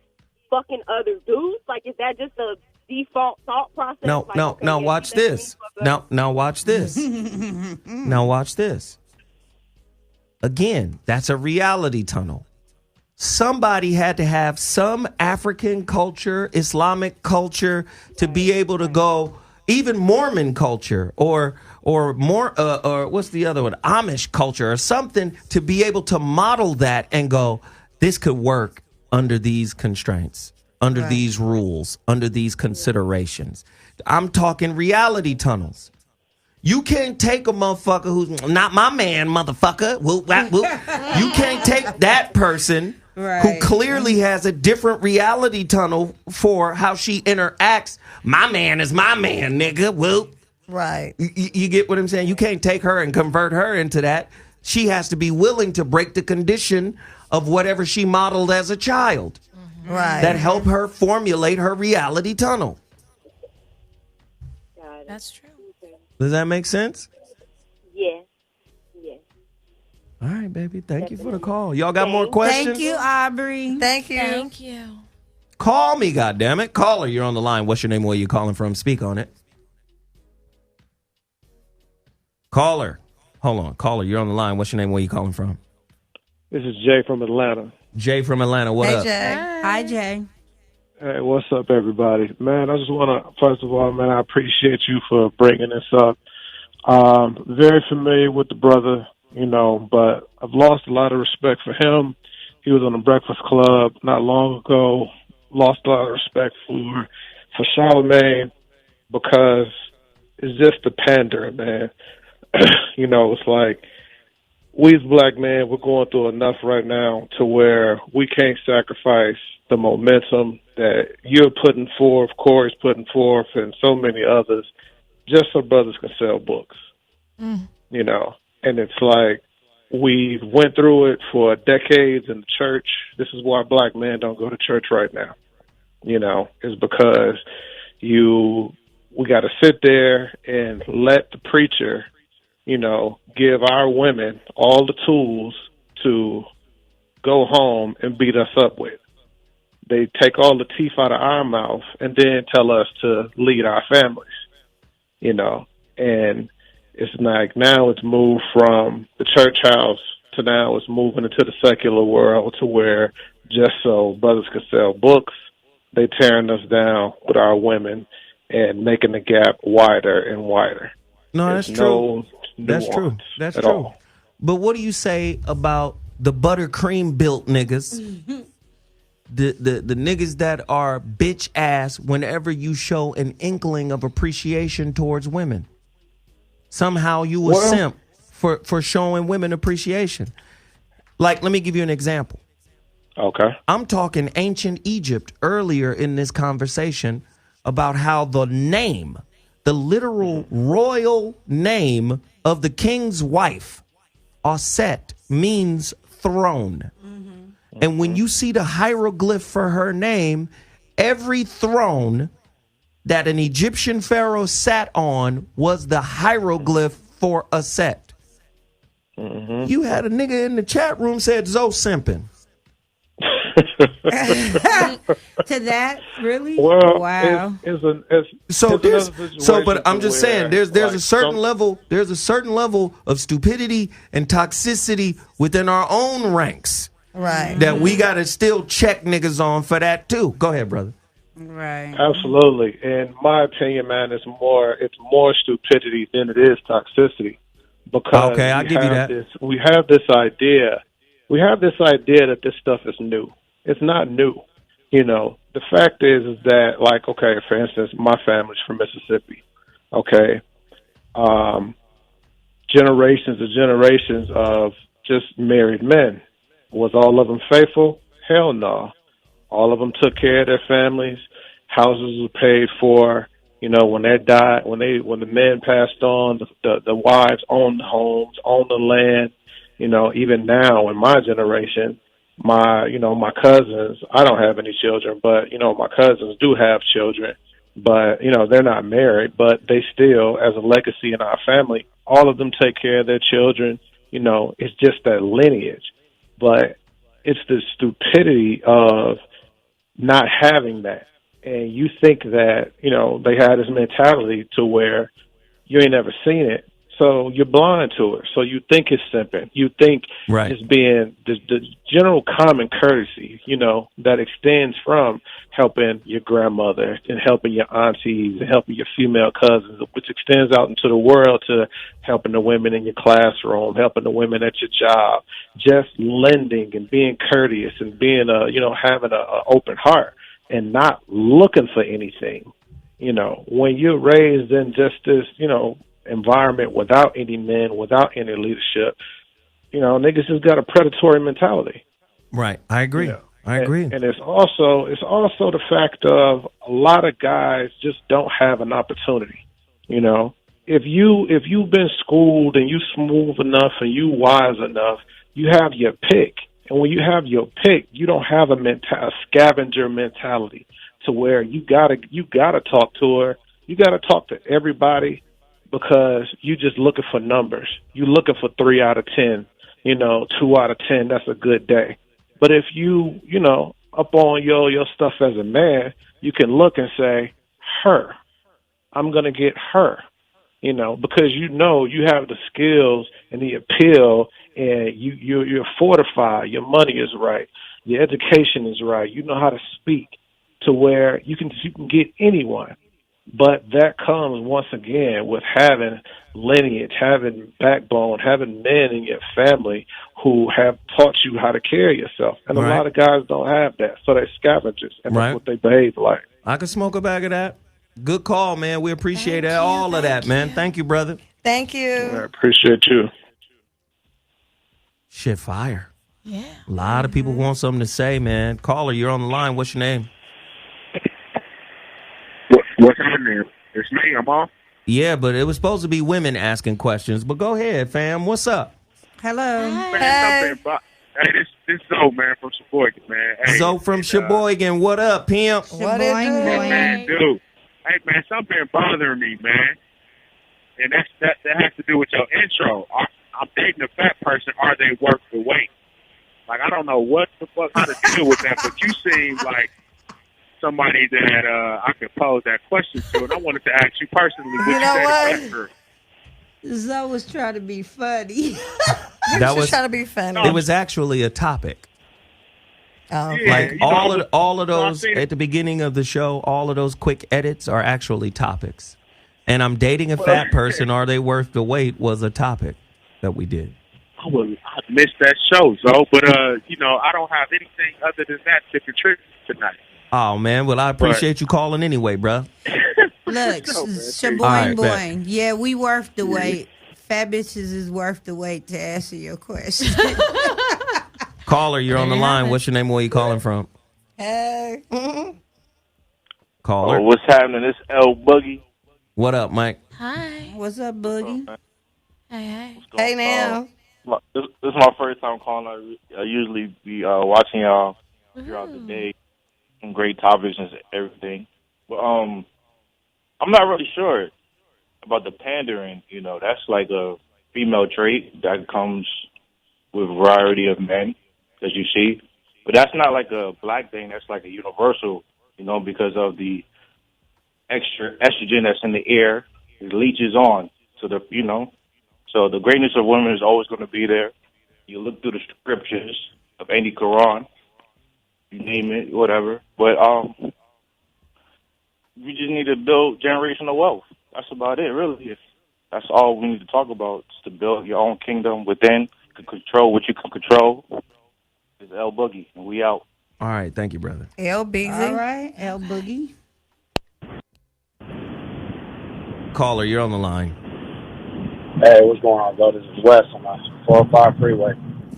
fucking other dudes? Like, is that just a default thought process? No, Like, no, okay, no, yeah, watch that's me, this. but- Now watch this. Now watch this. Again, that's a reality tunnel. Somebody had to have some African culture, Islamic culture to be able to go, even Mormon culture or more or what's the other one, Amish culture or something, to be able to model that and go, this could work under these constraints, under these rules, under these considerations. I'm talking reality tunnels. You can't take a motherfucker who's not my man, motherfucker. Whoop, whap, whoop. You can't take that person who clearly has a different reality tunnel for how she interacts. My man is my man, nigga. Whoop. Right. You get what I'm saying? You can't take her and convert her into that. She has to be willing to break the condition of whatever she modeled as a child. Right. That help her formulate her reality tunnel. That's true. Does that make sense? Yes. Yes. All right, baby. Thank you for the call. Y'all got more questions? Thank you, Aubrey. Thank you. Thank you. Call me, goddammit. Caller, you're on the line. What's your name? Where are you calling from? Speak on it. Caller. Hold on. Caller, you're on the line. What's your name? Where are you calling from? This is Jay from Atlanta. Jay from Atlanta. What Hey, up? Jay. Hi, Jay. Hey, what's up, everybody? Man, I just want to, first of all, man, I appreciate you for bringing this up. Very familiar with the brother, you know, but I've lost a lot of respect for him. He was on the Breakfast Club not long ago. Lost a lot of respect for Charlamagne because it's just the pandering, man. You know, it's like we as black men, we're going through enough right now to where we can't sacrifice the momentum that you're putting forth, Corey's putting forth, and so many others, just so brothers can sell books. You know, and it's like we went through it for decades in the church. This is why black men don't go to church right now. You know, is because we got to sit there and let the preacher, you know, give our women all the tools to go home and beat us up with. They take all the teeth out of our mouth and then tell us to lead our families, you know. And It's like now it's moved from the church house to now it's moving into the secular world to where just so brothers can sell books, they tearing us down with our women and making the gap wider and wider. No, There's that's true. no That's true. nuance That's at true. all. But what do you say about the buttercream built niggas? The niggas that are bitch ass whenever you show an inkling of appreciation towards women. Somehow you a simp for showing women appreciation. Like, let me give you an example. Okay. I'm talking ancient Egypt earlier in this conversation about how the name, the literal royal name of the king's wife, Aset, means throne. And when you see the hieroglyph for her name, every throne that an Egyptian pharaoh sat on was the hieroglyph for Aset. You had a nigga in the chat room said Zoe simping. To that, really? Well, wow. But I'm just saying, there's a certain level of stupidity and toxicity within our own ranks, right? That we got to still check niggas on for that too. Go ahead, brother. Right. Absolutely. In my opinion, man, it's more stupidity than it is toxicity. Because okay, I'll give you that. We have this idea that this stuff is new. It's not new. You know, the fact is that, like, okay, for instance, my family's from Mississippi. Okay. Generations and generations of just married men. Was all of them faithful? Hell no. All of them took care of their families. Houses were paid for. You know, when they died, when the men passed on, the wives owned the homes, owned the land. You know, even now in my generation, my cousins, I don't have any children, but, you know, my cousins do have children, but, you know, they're not married, but they still, as a legacy in our family, all of them take care of their children. You know, it's just that lineage, but it's the stupidity of not having that. And you think that, you know, they had this mentality to where you ain't never seen it. So you're blind to it. So you think it's simping. You think it's being the general common courtesy, you know, that extends from helping your grandmother and helping your aunties and helping your female cousins, which extends out into the world to helping the women in your classroom, helping the women at your job, just lending and being courteous and being having an open heart and not looking for anything. You know, when you're raised in just this, you know, environment without any men, without any leadership, you know, niggas just got a predatory mentality. Right. I agree. I agree. And it's also the fact of a lot of guys just don't have an opportunity. You know, if you've been schooled and you smooth enough and you wise enough, you have your pick. And when you have your pick, you don't have a scavenger mentality to where you gotta talk to her. You gotta talk to everybody because you just looking for numbers. You looking for 3 out of 10, you know, 2 out of 10. That's a good day. But if you know, up on your stuff as a man, you can look and say, her, I'm going to get her, you know, because you know you have the skills and the appeal and you're fortified. Your money is right. Your education is right. You know how to speak to where you can get anyone. But that comes, once again, with having lineage, having backbone, having men in your family who have taught you how to carry yourself. And a lot of guys don't have that. So they're scavengers, and that's what they behave like. I can smoke a bag of that. Good call, man. We appreciate all of that, man. Thank you, brother. Thank you. I appreciate you. Shit, fire. Yeah. A lot of people want something to say, man. Caller, you're on the line. What's your name? What's your name? It's me. I'm off. Yeah, but it was supposed to be women asking questions. But go ahead, fam. What's up? Hello. Man, hey, this Zoe, man, from Sheboygan, man. Hey, Zoe from Sheboygan. What up, pimp? What it do? Man, dude. Hey, man, something been bothering me, man. And that has to do with your intro. I'm dating a fat person. Are they worth the wait? Like, I don't know what the fuck how to deal with that, but you seem like somebody that I could pose that question to, and I wanted to ask you personally. You know what? Zoe was trying to be funny. That was trying to be funny. It was actually a topic. Oh, Yeah, Like you know, all of so I those seen it. at the beginning of the show, all of those quick edits are actually topics. And I'm dating a fat person. Are they worth the wait? Was a topic that we did. I missed that show, so but you know, I don't have anything other than that to contribute tonight. Oh man, well I appreciate you calling anyway, bruh. Look, Shaboing All right, Boing. Yeah, we worth the wait. Fat bitches is worth the wait to answer your question. Caller, you're on the line. What's your name? Where you calling from? Hey. Caller. Oh, what's happening? This L Boogie. What up, Mike? Hi. What's up, Boogie? Hey. Hey now. This is my first time calling. I usually be watching y'all throughout the day. Some great topics and everything. But I'm not really sure about the pandering. You know, that's like a female trait that comes with a variety of men that you see. But that's not like a black thing. That's like a universal, you know, because of the extra estrogen that's in the air. It leaches on. So so the greatness of women is always going to be there. You look through the scriptures of any Quran, you name it, whatever. But we just need to build generational wealth. That's about it, really. That's all we need to talk about, is to build your own kingdom within, to control what you can control. It's L Boogie, and we out. All right, thank you, brother. L Biggsy. All right, L Boogie. Caller, you're on the line. Hey, what's going on, bro? This is Wes on my 405 freeway.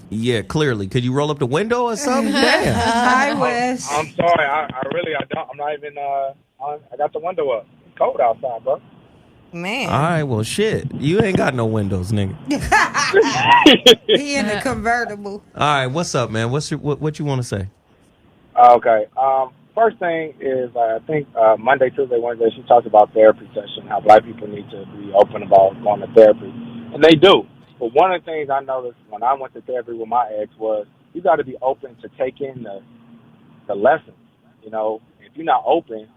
Yeah, clearly. Could you roll up the window or something? Damn. Hi, Wes. I'm sorry. I really don't. I'm not even. I got the window up. It's cold outside, bro. Man. All right, well, shit. You ain't got no windows, nigga. He in a convertible. All right, what's up, man? What you want to say? Okay. First thing is, I think Monday, Tuesday, Wednesday, she talked about therapy session, how black people need to be open about going to therapy. And they do. But one of the things I noticed when I went to therapy with my ex was you got to be open to take in the lessons. You know, if you're not open,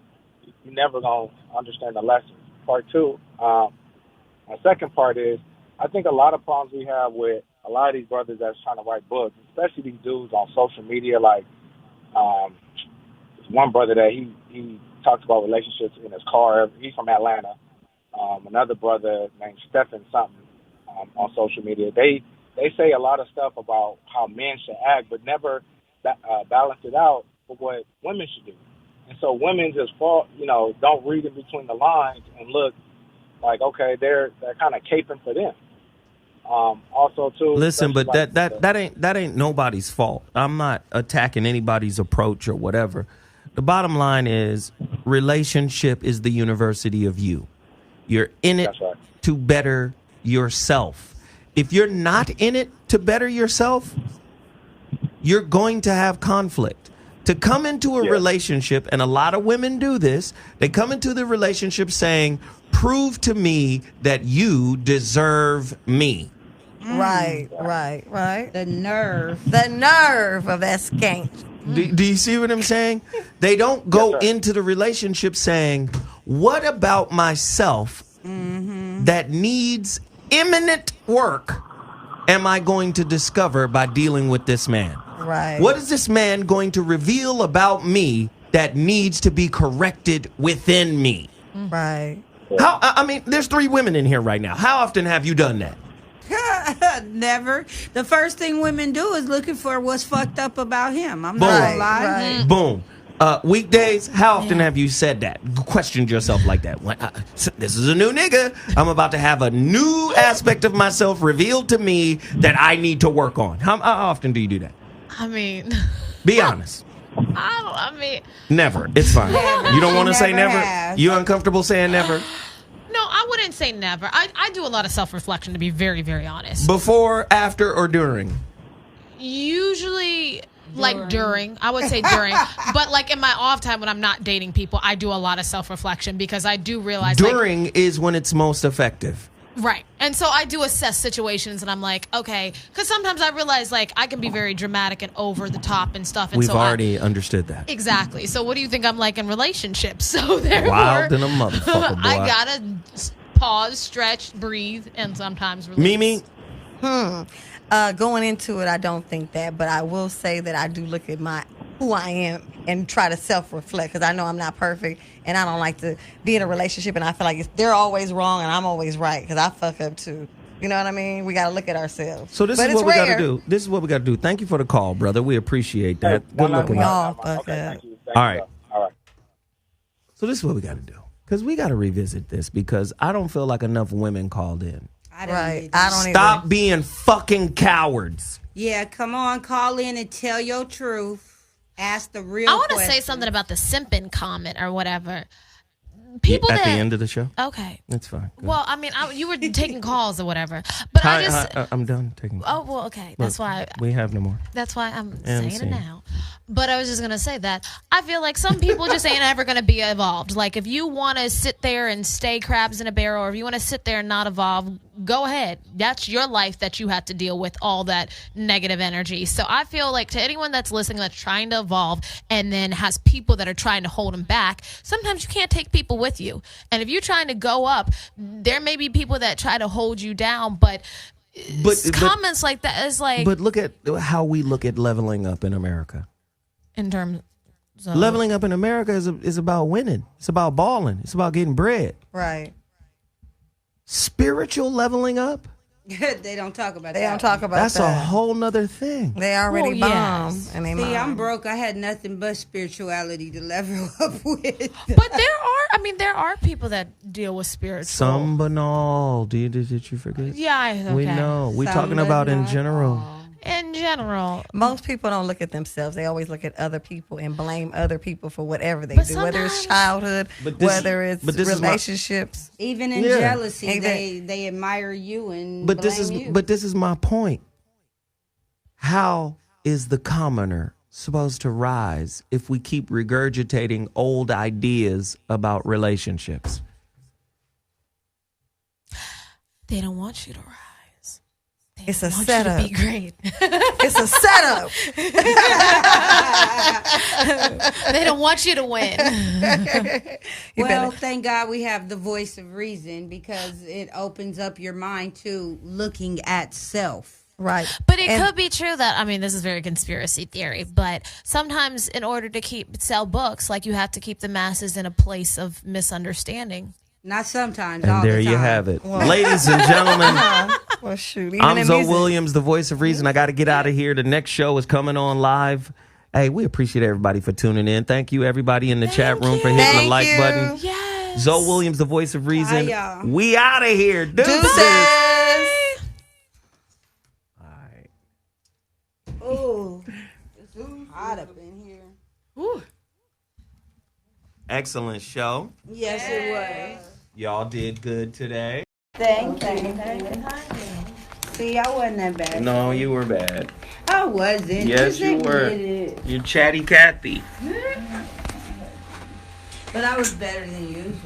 you're never going to understand the lessons. Part two, my second part is, I think a lot of problems we have with a lot of these brothers that's trying to write books, especially these dudes on social media, like there's one brother that he talks about relationships in his car. He's from Atlanta. Another brother named Stephen something on social media. They say a lot of stuff about how men should act, but never balance it out for what women should do. And so women just don't read in between the lines and look like, okay, they're kind of caping for them. Also, too. Listen, but that ain't nobody's fault. I'm not attacking anybody's approach or whatever. The bottom line is, relationship is the university of you. You're in it to better yourself. If you're not in it to better yourself, you're going to have conflict. To come into a relationship, and a lot of women do this, they come into the relationship saying, prove to me that you deserve me. Right. The nerve of that skank. Do you see what I'm saying? They don't go into the relationship saying, what about myself that needs imminent work am I going to discover by dealing with this man? Right. What is this man going to reveal about me that needs to be corrected within me? Right. I mean, there's 3 women in here right now. How often have you done that? Never. The first thing women do is looking for what's fucked up about him. I'm not gonna lie. Right. Boom. Weekdays, how often have you said that? Questioned yourself like that? This is a new nigga. I'm about to have a new aspect of myself revealed to me that I need to work on. How often do you do that? I mean, be honest. Never. It's fine. You don't want to say never? You uncomfortable saying never? No, I wouldn't say never. I do a lot of self-reflection, to be very, very honest. Before, after, or during? Usually, during. I would say during. But, like, in my off time when I'm not dating people, I do a lot of self-reflection because I do realize... During is when it's most effective. Right. And so I do assess situations and I'm like, okay, because sometimes I realize I can be very dramatic and over the top and stuff. And We've so already understood that. Exactly. So what do you think I'm like in relationships? So therefore, wild than a motherfucker, boy. I gotta pause, stretch, breathe, and sometimes release. Mimi? Going into it, I don't think that, but I will say that I do look at who I am and try to self-reflect, because I know I'm not perfect, and I don't like to be in a relationship and I feel like they're always wrong and I'm always right, because I fuck up too. You know what I mean? We got to look at ourselves. So this is what we got to do. This is what we got to do. Thank you for the call, brother. We appreciate that. Good looking out. Thank you. All right. All right. So this is what we got to do, because we got to revisit this, because I don't feel like enough women called in. I don't Stop being fucking cowards. Yeah, come on, call in and tell your truth. Ask the real I want to question. say something about the simping comment or whatever. At People the that end of the show? Okay. That's fine. Go Well, I mean, you were taking calls or whatever, but I just. I'm done taking Oh well, okay. That's why. we have no more. That's why I'm And saying it now. But I was just going to say that I feel like some people just ain't ever going to be evolved. Like, if you want to sit there and stay crabs in a barrel, or if you want to sit there and not evolve, go ahead. That's your life that you have to deal with all that negative energy. So I feel like to anyone that's listening that's trying to evolve and then has people that are trying to hold them back, sometimes you can't take people with you. And if you're trying to go up, there may be people that try to hold you down, but comments like that is like... But look at how we look at leveling up in America. In terms of... Leveling up in America is about winning. It's about balling. It's about getting bread. Right. Spiritual leveling up? They don't talk about that. They don't talk about That's that. a whole nother thing. They already bombed. Yes. And they See, mom. I'm broke. I had nothing but spirituality to level up with. But there are people that deal with spiritual. Some but all. Did you forget? Yeah, okay. We know. We're Some talking but about in not general. In general. Most people don't look at themselves. They always look at other people and blame other people for whatever they But do, whether it's sometimes- childhood, But this- whether it's but this is my- relationships. Even in Yeah. jealousy, Even- they admire you and But blame you. this is my point. How is the commoner supposed to rise if we keep regurgitating old ideas about relationships? They don't want you to rise. It's a want setup. you to be great. It's a setup. They don't want you to win. Well, thank God we have the voice of reason, because it opens up your mind to looking at self. Right. But it could be true that, I mean, this is very conspiracy theory, but sometimes in order to sell books, like, you have to keep the masses in a place of misunderstanding. Not sometimes. And all there the you time. have it. Ladies and gentlemen, Well, shoot. Even I'm in Zoe music. Williams, the voice of reason. I got to get out of here. The next show is coming on live. Hey, we appreciate everybody for tuning in. Thank you, everybody in the chat room, for hitting the like button. Yes. Zoe Williams, the voice of reason. Hi, y'all. We out of here. Deuces. Oh, it's hot up in here. Ooh. Excellent show. Yes, it was. Y'all did good today. Thank you. See, I wasn't that bad. No, you were bad. I wasn't. Yes, Just you were. admit it. You're chatty Cathy. But I was better than you.